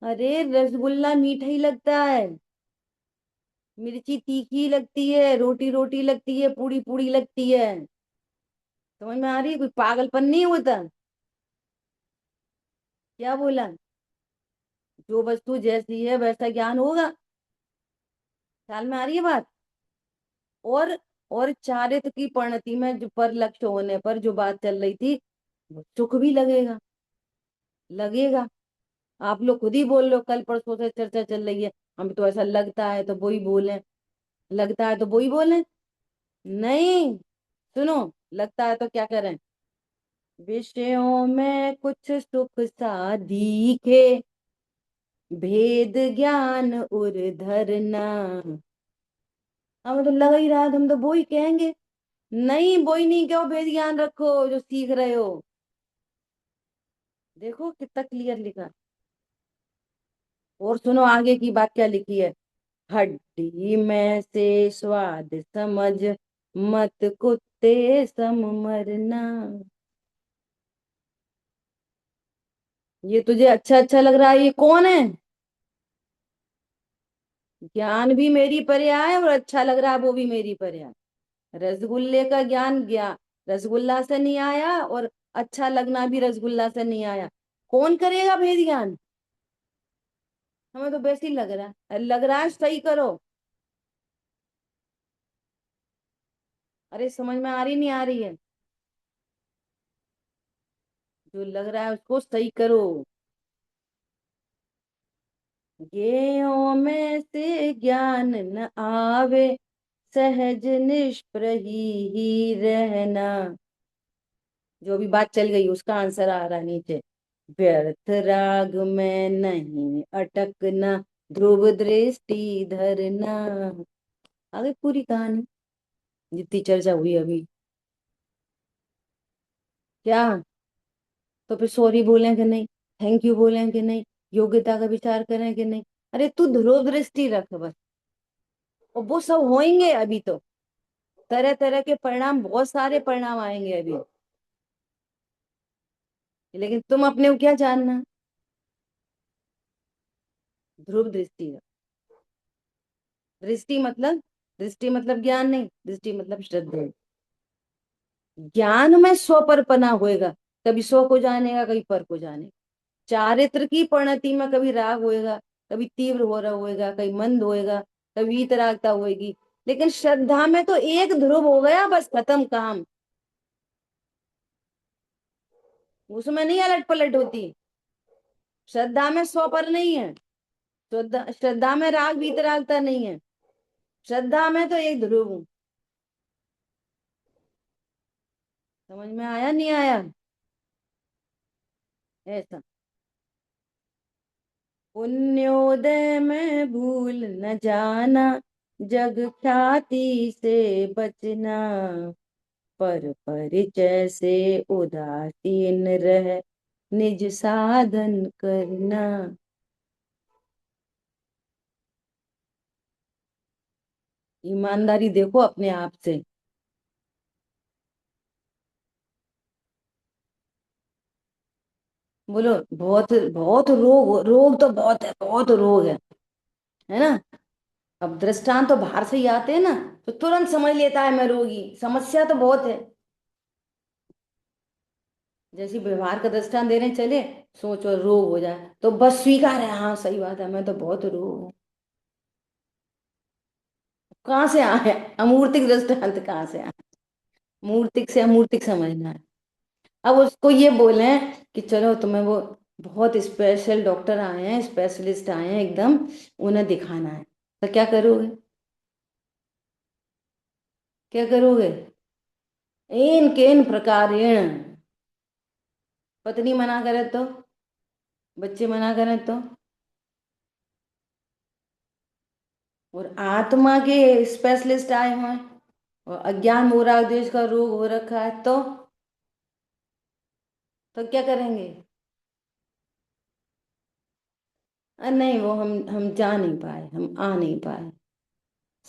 Speaker 1: अरे रसगुल्ला मीठा ही लगता है, मिर्ची तीखी लगती है, रोटी रोटी लगती है, पूड़ी पूड़ी लगती है। समझ में आ रही है? कोई पागलपन नहीं होता। क्या बोला? जो वस्तु जैसी है वैसा ज्ञान होगा। ख्याल में आ रही है बात? और और चारित्र की परिणति में जो पर लक्ष्य होने पर जो बात चल रही थी, वो सुख भी लगेगा, लगेगा। आप लोग खुद ही बोल लो, कल परसों से चर्चा चल रही है, हमें तो ऐसा लगता है तो वही बोले, लगता है तो वही बोले। नहीं, सुनो, लगता है तो क्या करें, विषयों में कुछ सुख सा दिखे, भेद ज्ञान उर धरना। हमें तो लग ही रहा है, हम तो वो ही कहेंगे। नहीं, वो ही नहीं कहो, भेद ज्ञान रखो जो सीख रहे हो। देखो कितना क्लियर लिखा। और सुनो आगे की बात क्या लिखी है, हड्डी में से स्वाद समझ, मत कुत्ते सम मरना। ये तुझे अच्छा अच्छा लग रहा है, ये कौन है? ज्ञान भी मेरी पर्याय है, और अच्छा लग रहा है वो भी मेरी पर्याय। रसगुल्ले का ज्ञान रसगुल्ला से नहीं आया, और अच्छा लगना भी रसगुल्ला से नहीं आया। कौन करेगा भेद ज्ञान? हमें तो वैसे ही लग रहा है सही करो। अरे समझ में आ रही नहीं आ रही है? जो लग रहा है उसको सही करो। ज्ञेयों में से ज्ञान न आवे, सहज निष्प्रही ही रहना। जो भी बात चल गई उसका आंसर आ रहा नीचे, व्यर्थ राग में नहीं अटकना, ध्रुव दृष्टि धरना। आगे पूरी कहानी जितनी चर्चा हुई अभी। क्या? तो फिर सॉरी बोलें कि नहीं, थैंक यू बोलें कि नहीं, योग्यता का विचार करें कि नहीं? अरे तू ध्रुव दृष्टि रख बस, और वो सब होंगे अभी तो, तरह तरह के परिणाम, बहुत सारे परिणाम आएंगे अभी, लेकिन तुम अपने को क्या जानना। ध्रुव दृष्टि रख। दृष्टि मतलब, दृष्टि मतलब ज्ञान नहीं, दृष्टि मतलब श्रद्धा। ज्ञान में स्वपरपना होएगा, कभी स्व को जानेगा कभी पर को जानेगा। चारित्र की परिणति में कभी राग होएगा, कभी तीव्र हो रहा होएगा, कभी मंद होएगा, कभी वीतरागता होएगी। लेकिन श्रद्धा में तो एक ध्रुव हो गया, बस खत्म काम। उसमें नहीं अलट पलट होती। श्रद्धा में सौ पर नहीं है। श्रद्धा में राग वीतरागता नहीं है। श्रद्धा में तो एक ध्रुव हूं। समझ में आया नहीं आया? ऐसा। पुण्योदय में भूल न जाना, जग ख्याति से बचना, पर परिचय से उदासीन रह निज साधन करना। ईमानदारी देखो अपने आप से। बोलो। बहुत बहुत रोग, रोग तो बहुत है, बहुत रोग है ना। अब दृष्टांत तो बाहर से ही आते हैं ना, तो तुरंत समझ लेता है मैं रोगी। समस्या तो बहुत है। जैसी व्यवहार का दृष्टांत दे रहे हैं, चले सोचो रोग हो जाए तो बस स्वीकार है, हाँ सही बात है, मैं तो बहुत रोग हूँ। कहाँ से आए? अमूर्तिक दृष्टांत कहाँ से आए? मूर्तिक से अमूर्तिक समझना है। अब उसको ये बोले कि चलो तुम्हें वो बहुत स्पेशल डॉक्टर आए हैं, स्पेशलिस्ट आए हैं एकदम, उन्हें दिखाना है, तो क्या करोगे? क्या करोगे? इन केन प्रकारेण। पत्नी मना करे तो? बच्चे मना करें तो? और आत्मा के स्पेशलिस्ट आए हुए हैं, और अज्ञान मोरा देश का रोग हो रखा है, तो क्या करेंगे? नहीं, वो हम जा नहीं पाए, हम आ नहीं पाए।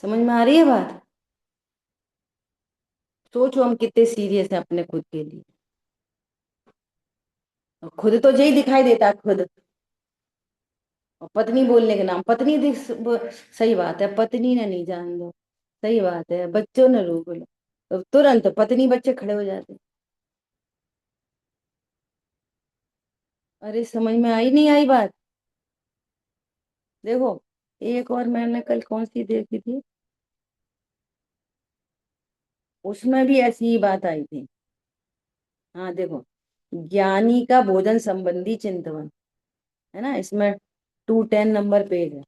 Speaker 1: समझ में आ रही है बात? सोचो हम कितने सीरियस हैं अपने खुद के लिए। और खुद तो यही दिखाई देता है खुद। और पत्नी बोलने के नाम पत्नी सही बात है, पत्नी ने नहीं जान दो, सही बात है, बच्चों ने रोक लो, तो तुरंत पत्नी बच्चे खड़े हो जाते। अरे समझ में आई नहीं आई बात? देखो, एक और मैंने कल कौन सी देखी थी, उसमें भी ऐसी ही बात आई थी। हाँ देखो, ज्ञानी का भोजन संबंधी चिंतवन, है ना, इसमें 210 नंबर पेज है।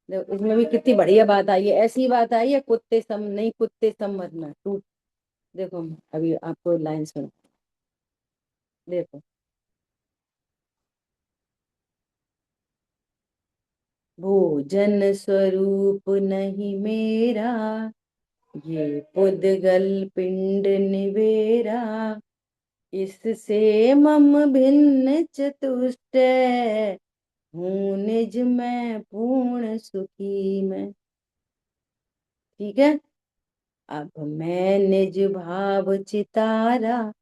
Speaker 1: देखो इसमें भी कितनी बढ़िया बात आई है। ऐसी बात आई है, कुत्ते सम नहीं, कुत्ते सम मरना टू। देखो अभी आपको लाइन सुन। देखो, भोजन स्वरूप नहीं मेरा, ये पुद्गल पिंड निवेरा, इससे मम भिन्न चतुष्ट, हूँ निज में पूर्ण सुखी में। ठीक है। अब मैं निज भाव चितारा,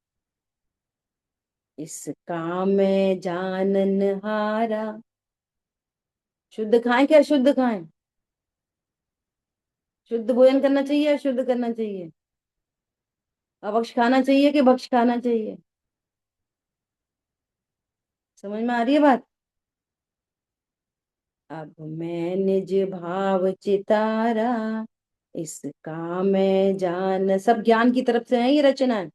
Speaker 1: इस काम में जानन हारा। शुद्ध खाएं क्या शुद्ध खाएं? शुद्ध भोजन करना चाहिए या शुद्ध करना चाहिए? अभक्ष खाना चाहिए कि भक्ष खाना चाहिए? समझ में आ रही है बात? अब मैं निज भाव चितारा, इस काम में जान, सब ज्ञान की तरफ से है ये रचना है।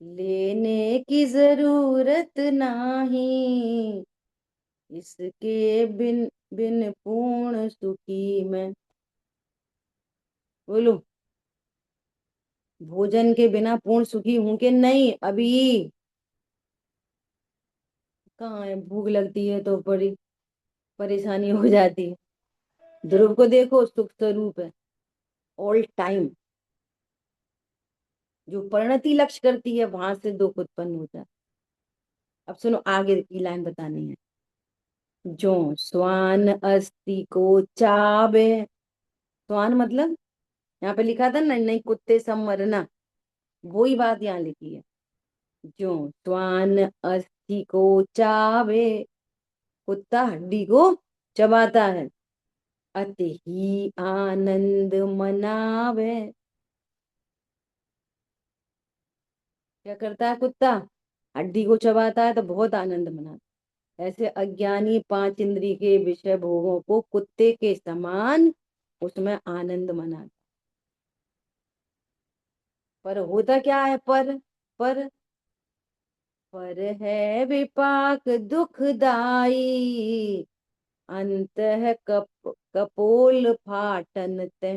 Speaker 1: लेने की जरूरत नहीं, इसके बिन बिन पूर्ण सुखी मैं। बोलो, भोजन के बिना पूर्ण सुखी हूं कि नहीं? अभी कहाँ है, भूख लगती है तो बड़ी परेशानी हो जाती है। ध्रुव को देखो, सुख स्वरूप है ऑल टाइम। जो परिणति लक्ष्य करती है वहां से दुख उत्पन्न होता है। अब सुनो, आगे की लाइन बतानी है। जो स्वान अस्ति को चावे, स्वान मतलब यहाँ पे लिखा था ना, नहीं कुत्ते सब मरना, वही बात यहाँ लिखी है। जो स्वान अस्थि को चावे, कुत्ता हड्डी को चबाता है, अति ही आनंद मनावे। क्या करता है कुत्ता? हड्डी को चबाता है तो बहुत आनंद मनाता है। ऐसे अज्ञानी पांच इंद्रिय के विषय भोगों को कुत्ते के समान उसमें आनंद मनाता। पर होता क्या है? पर पर है विपाक दुखदाई, अंत है कपोल फाटन ते।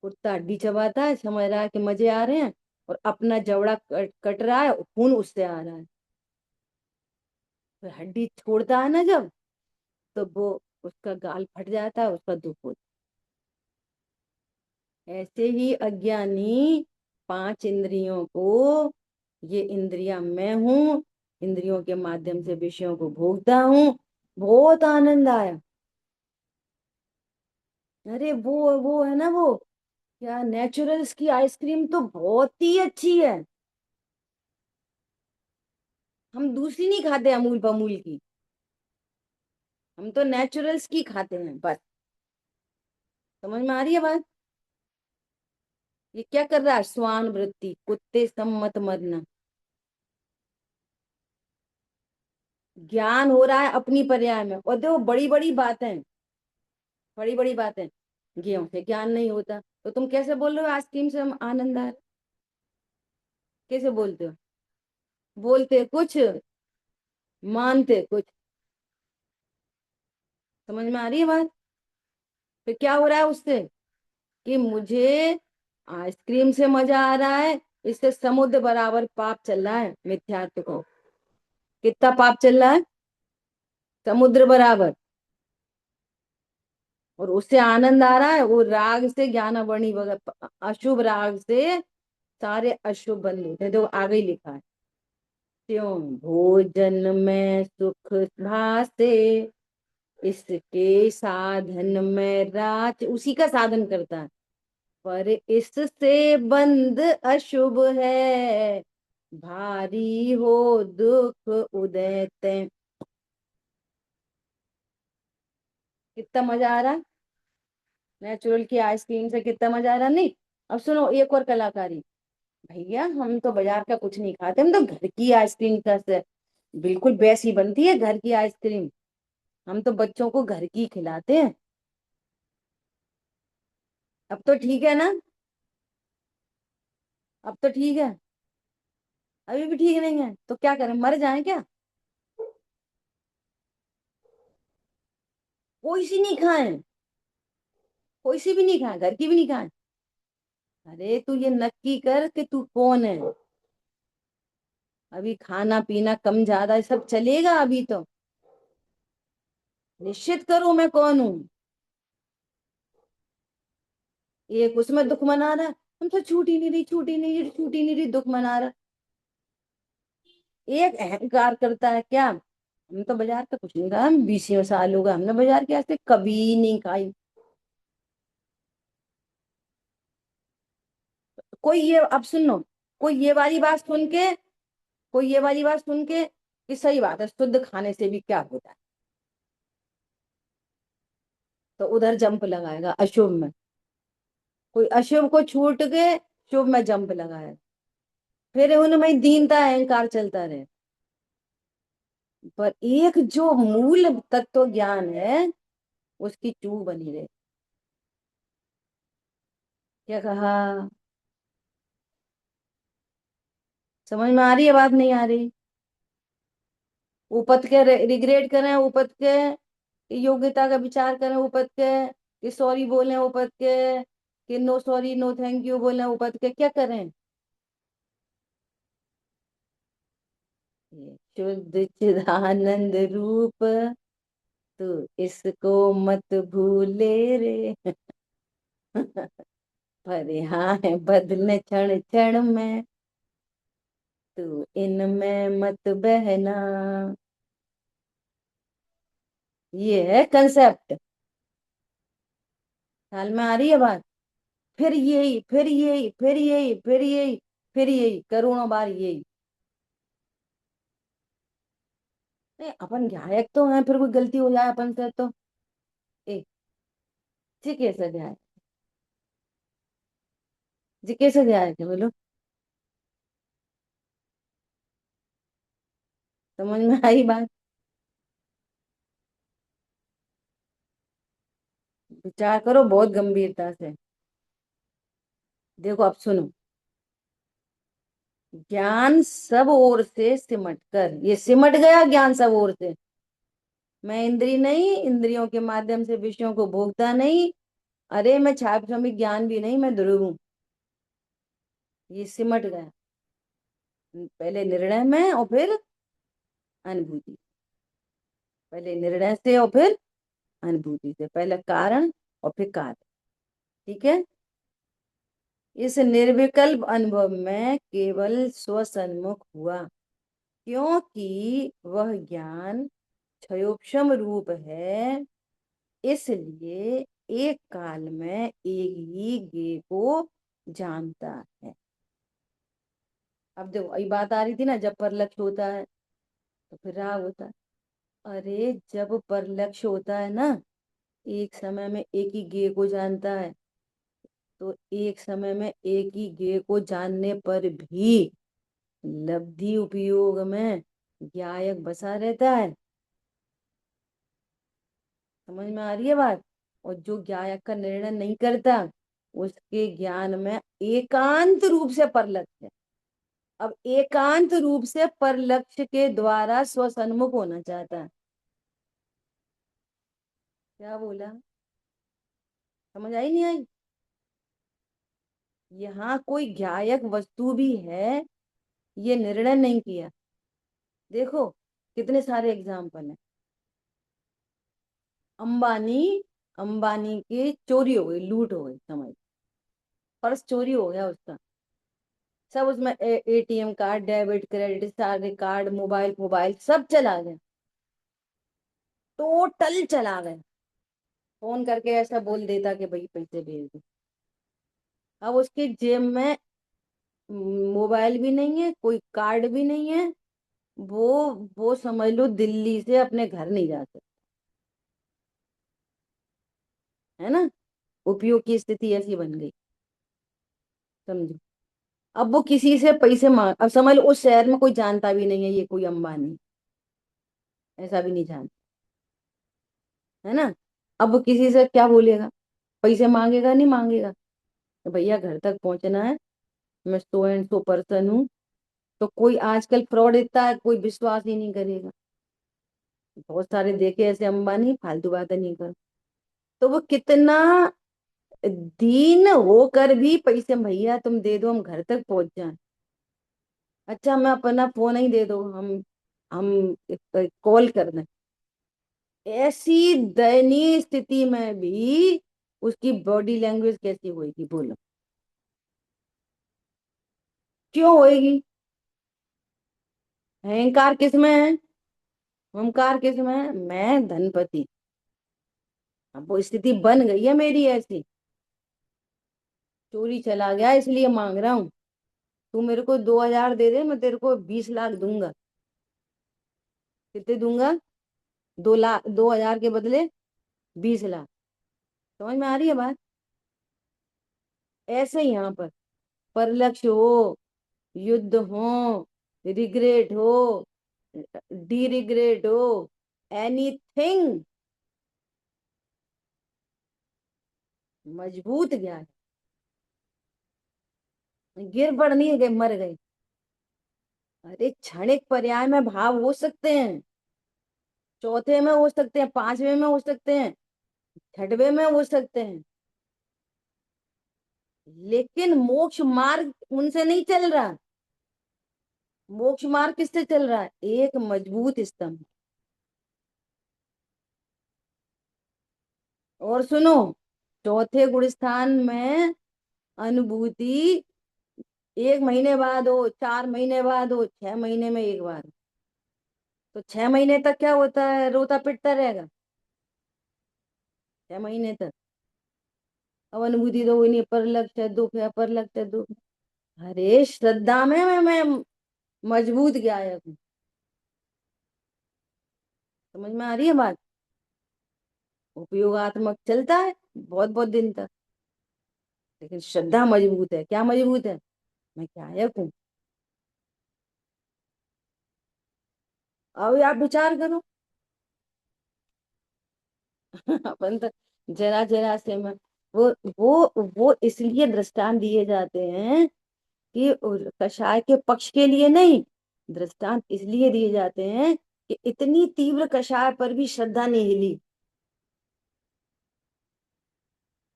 Speaker 1: कुत्ता हड्डी चबाता है, समझ रहा है कि मजे आ रहे हैं, और अपना जबड़ा कट रहा है, खून उससे आ रहा है। तो हड्डी छोड़ता है ना जब, तो वो उसका गाल फट जाता है, उसका दुख होता है। ऐसे ही अज्ञानी पांच इंद्रियों को, ये इंद्रियां मैं हूं, इंद्रियों के माध्यम से विषयों को भोगता हूँ, बहुत आनंद आया। अरे वो है ना, वो क्या, नेचुरल्स की आइसक्रीम तो बहुत ही अच्छी है। हम दूसरी नहीं खाते अमूल बमूल की, हम तो नेचुरल्स की खाते हैं बस। समझ में आ रही है बात? ये क्या कर रहा है? श्वान वृत्ति, कुत्ते सम्मत मरना। ज्ञान हो रहा है अपनी पर्याय में। और देखो, बड़ी बड़ी बातें, बड़ी बड़ी बातें, गेहूं से ज्ञान नहीं होता, तो तुम कैसे बोल रहे हो आइसक्रीम से हम आनंद आ रहा है? कैसे बोलते हो? बोलते कुछ, मानते कुछ। समझ में आ रही है बात? फिर क्या हो रहा है उससे, कि मुझे आइसक्रीम से मजा आ रहा है, इससे समुद्र बराबर पाप चल रहा है मिथ्यात्व को। कितना पाप चल रहा है? समुद्र बराबर। और उससे आनंद आ रहा है, वो राग से ज्ञानावरणी वगैरह, अशुभ राग से सारे अशुभ बंद होते हैं। तो आगे ही लिखा है, त्यों भोजन में सुख भासे, इसके साधन में राज, उसी का साधन करता है, पर इससे बंद अशुभ है, भारी हो दुख उदय ते। कितना मजा आ रहा है नेचुरल की आइसक्रीम से, कितना मजा आ रहा है। नहीं, अब सुनो एक और कलाकारी। भैया हम तो बाजार का कुछ नहीं खाते, हम तो घर की आइसक्रीम का से बिल्कुल वैसी बनती है घर की आइसक्रीम। हम तो बच्चों को घर की खिलाते हैं। अब तो ठीक है ना? अब तो ठीक है? अभी भी ठीक नहीं है तो क्या करें, मर जाएं क्या? कोई सी नहीं खाएं, कोई सी भी नहीं खाएं, घर की भी नहीं खाएं। अरे तू ये नक्की कर कि तू कौन है। अभी खाना पीना कम ज्यादा सब चलेगा अभी तो। निश्चित करो मैं कौन हूं। एक उसमें दुख मना रहा है, हम तो छूट ही नहीं रही, छूट ही नहीं रही, छूट ही नहीं रही, दुख मना रहा है। एक अहंकार करता है क्या, हम तो बाजार का कुछ नहीं खाया, हम 20 साल हो गए, हमने बाजार की ऐसे कभी नहीं खाई। कोई ये, अब सुन लो, कोई ये वाली बात सुन के, कोई ये वाली बात सुन के कि सही बात है, शुद्ध खाने से भी क्या होता है, तो उधर जंप लगाएगा अशुभ में। कोई अशुभ को छूट के शुभ में जंप लगाए, फिर उनमें दीनता अहंकार चलता रहे। पर एक जो मूल तत्व ज्ञान है, उसकी चूक बनी रहे। क्या कहा? समझ में आ रही है बात, नहीं आ रही? उपत के रिग्रेट करें, उपत के योग्यता का विचार करें, उपत के कि सॉरी बोले, उपत के कि no sorry no thank you बोले, उपत के क्या करें? ये शुद्ध चिदानंद रूप, तू इसको मत भूले रे। पर यहाँ है बदले क्षण क्षण में, तू इनमें मत बहना। ये है कंसेप्ट। ख्याल में आ रही है बात? फिर यही, फिर यही, फिर यही, फिर यही, फिर यही, करोड़ों बार यही। नहीं, अपन गायक तो हैं, फिर कोई गलती हो जाए अपन से तो ए, जी कैसे गायक, जी कैसे गायक है बोलो? समझ में आई बात? विचार करो बहुत गंभीरता से। देखो अब सुनो, ज्ञान सब ओर से सिमट कर, ये सिमट गया ज्ञान सब ओर से। मैं इंद्री नहीं, इंद्रियों के माध्यम से विषयों को भोगता नहीं। अरे मैं छाप श्रमिक ज्ञान भी नहीं, मैं ध्रुव हूं। ये सिमट गया, पहले निर्णय में और फिर अनुभूति। पहले निर्णय से और फिर अनुभूति से, पहले कारण और फिर कार्य। ठीक है। इस निर्विकल्प अनुभव में केवल स्वसन्मुख हुआ, क्योंकि वह ज्ञान क्षयोक्षम रूप है। इसलिए एक काल में एक ही ज्ञेय को जानता है। अब देखो ये बात आ रही थी ना, जब परलक्ष्य होता है तो फिर राग होता है। अरे जब परलक्ष्य होता है ना, एक समय में एक ही ज्ञेय को जानता है, तो एक समय में एक ही ज्ञेय को जानने पर भी लब्धि उपयोग में ज्ञायक बसा रहता है। समझ में आ रही है बात? और जो ज्ञायक का निर्णय नहीं करता, उसके ज्ञान में एकांत रूप से परलक्ष्य है। अब एकांत रूप से परलक्ष्य के द्वारा स्वसन्मुख होना चाहता है। क्या बोला? समझ आई नहीं आई? यहाँ कोई ज्ञायक वस्तु भी है, ये निर्णय नहीं किया। देखो कितने सारे एग्जाम्पल हैं। अंबानी, अंबानी की चोरी हो गई, लूट हो गई, समझ, पर्स चोरी हो गया उसका। सब उसमें एटीएम कार्ड, डेबिट, क्रेडिट, सारे कार्ड, मोबाइल मोबाइल सब चला गया, टोटल चला गया। फोन करके ऐसा बोल देता कि भाई पैसे भेज दो। अब उसकी जेब में मोबाइल भी नहीं है, कोई कार्ड भी नहीं है। वो वो समझ लो दिल्ली से अपने घर नहीं जा सकता, है ना। उपयोग की स्थिति ऐसी बन गई, समझो। अब वो किसी से पैसे मांग, अब समझ लो उस शहर में कोई जानता भी नहीं है ये कोई अंबानी, ऐसा भी नहीं जानता, है ना। अब वो किसी से क्या बोलेगा? पैसे मांगेगा नहीं मांगेगा? तो भैया घर तक पहुंचना है, मैं सो एंड सो पर्सन हूँ। तो कोई आजकल फ्रॉड इतना है, कोई विश्वास ही नहीं करेगा। बहुत सारे देखे ऐसे अंबानी, फालतू बातें नहीं कर। तो वो कितना दीन होकर भी पैसे, भैया तुम दे दो हम घर तक पहुंच जाए। अच्छा मैं अपना फोन ही दे दो, हम कॉल कर दें। ऐसी दयनीय स्थिति में भी उसकी बॉडी लैंग्वेज कैसी होगी बोलो? क्यों होएगी? अहंकार किसमें है? ममकार किसमें है? मैं धनपति। अब वो स्थिति बन गई है मेरी ऐसी, चोरी चला गया इसलिए मांग रहा हूँ। तू मेरे को 2,000 दे दे, मैं तेरे को 20 लाख दूंगा। कितने दूंगा? 2 लाख, 2,000 के बदले 20 लाख। समझ में आ रही है बात? ऐसे ही यहाँ पर परलक्ष्य हो, युद्ध हो, रिग्रेट हो, डी रिग्रेट हो, एनीथिंग, मजबूत ज्ञान। गिर पड़ नहीं गए, मर गए। अरे क्षणिक पर्याय में भाव हो सकते हैं, चौथे में हो सकते हैं, पांचवे में हो सकते हैं, छठवे में हो सकते हैं, लेकिन मोक्ष मार्ग उनसे नहीं चल रहा। मोक्ष मार्ग किससे चल रहा है? एक मजबूत स्तंभ। और सुनो, चौथे गुण स्थान में अनुभूति 1 महीने बाद हो, 4 महीने बाद हो, 6 महीने में एक बार। तो 6 महीने तक क्या होता है? रोता पिटता रहेगा 6 महीने तक। अब अनुभूति तो हुई नहीं, पर लक्ष्य है दुख है, पर लक्ष्य है दुख। अरे श्रद्धा में मैं मजबूत गायक हूँ। समझ में आ रही है बात? उपयोगात्मक चलता है बहुत बहुत दिन तक, लेकिन श्रद्धा मजबूत है। क्या मजबूत है? मैं गायक हूँ। अब आप विचार करो। अपन तो जरा जरा से में वो इसलिए दृष्टांत दिए जाते हैं कि कषाय के पक्ष के लिए नहीं, दृष्टांत इसलिए दिए जाते हैं कि इतनी तीव्र कषाय पर भी श्रद्धा नहीं हिली।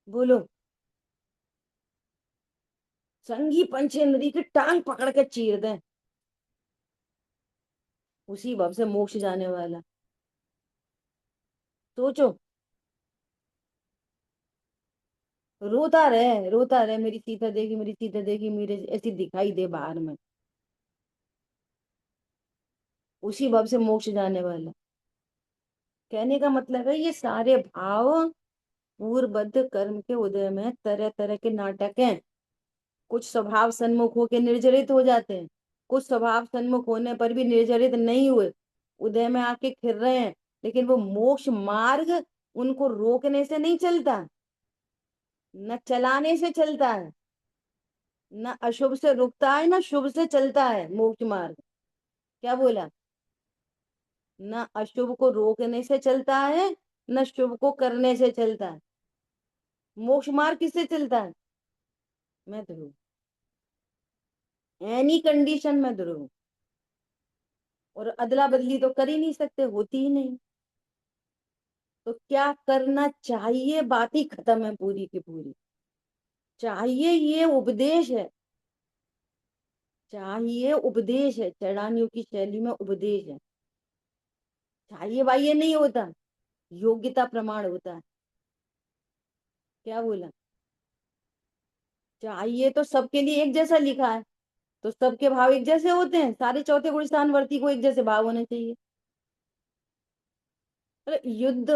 Speaker 1: बोलो, संगी पंचेंद्री की टांग पकड़ के चीर दें, उसी भव से मोक्ष जाने वाला। सोचो, रोता रहे, मेरी सीता देगी, मेरी सीता देगी, मेरे ऐसी दिखाई दे बाहर में, उसी भव से मोक्ष जाने वाला। कहने का मतलब है ये सारे भाव पूर्वबद्ध कर्म के उदय में तरह तरह के नाटक हैं। कुछ स्वभाव सन्मुख होके निर्जरित हो जाते हैं, कुछ स्वभाव सन्मुख होने पर भी निर्जरित नहीं हुए, उदय में आके खिर रहे हैं, लेकिन वो मोक्ष मार्ग उनको रोकने से नहीं चलता, न चलाने से चलता है, न अशुभ से रुकता है, न शुभ से चलता है मोक्ष मार्ग। क्या बोला? न अशुभ को रोकने से चलता है, न शुभ को करने से चलता है। मोक्ष मार्ग किससे चलता है? मैं ध्रुव, एनी कंडीशन में ध्रुव। और अदला बदली तो कर ही नहीं सकते, होती ही नहीं। तो क्या करना चाहिए, बात ही खत्म है पूरी की पूरी। चाहिए ये उपदेश है, चाहिए उपदेश है, चढ़ानियों की शैली में उपदेश है। चाहिए भाई ये नहीं होता, योग्यता प्रमाण होता है। क्या बोला? चाहिए तो सबके लिए एक जैसा लिखा है, तो सबके भाव एक जैसे होते हैं, सारे चौथे गुण स्थान वर्ती को एक जैसे भाव होने चाहिए। अरे युद्ध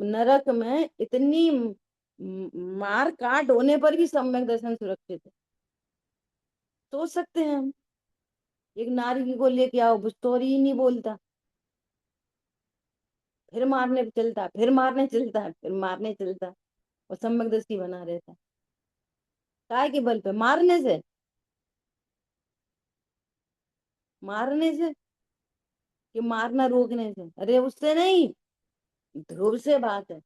Speaker 1: नरक में इतनी मार काट होने पर भी सम्यक दर्शन सुरक्षित है। सोच सकते हैं हम, एक नारी को लेके आओ, वो स्टोरी ही नहीं बोलता, फिर मारने पे चलता है, फिर मारने चलता है, फिर मारने चलता है, और सम्यक दृष्टि बना रहता है। काय के बल पे? मारने से? मारने से कि मारना रोकने से? अरे उससे नहीं, ध्रुव से बात है।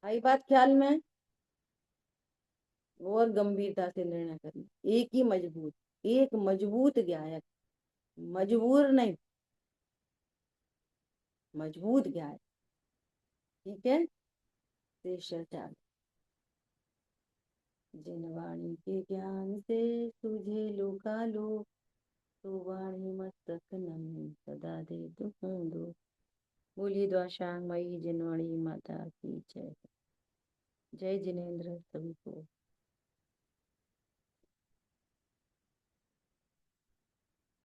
Speaker 1: आई बात ख्याल में? और गंभीरता से निर्णय करना, एक ही मजबूत, एक मजबूत गायक, मजबूर नहीं, मजबूत गायक। ठीक है, शेषाचार्य। जिन वाणी के ज्ञान से तुझे लोकालो, तो वाणी मस्तक नमी सदा दे दुहूँ दो। बोलिए द्वाशांग मई जिनवाणी माता की जय। जय जिनेन्द्र सभी को।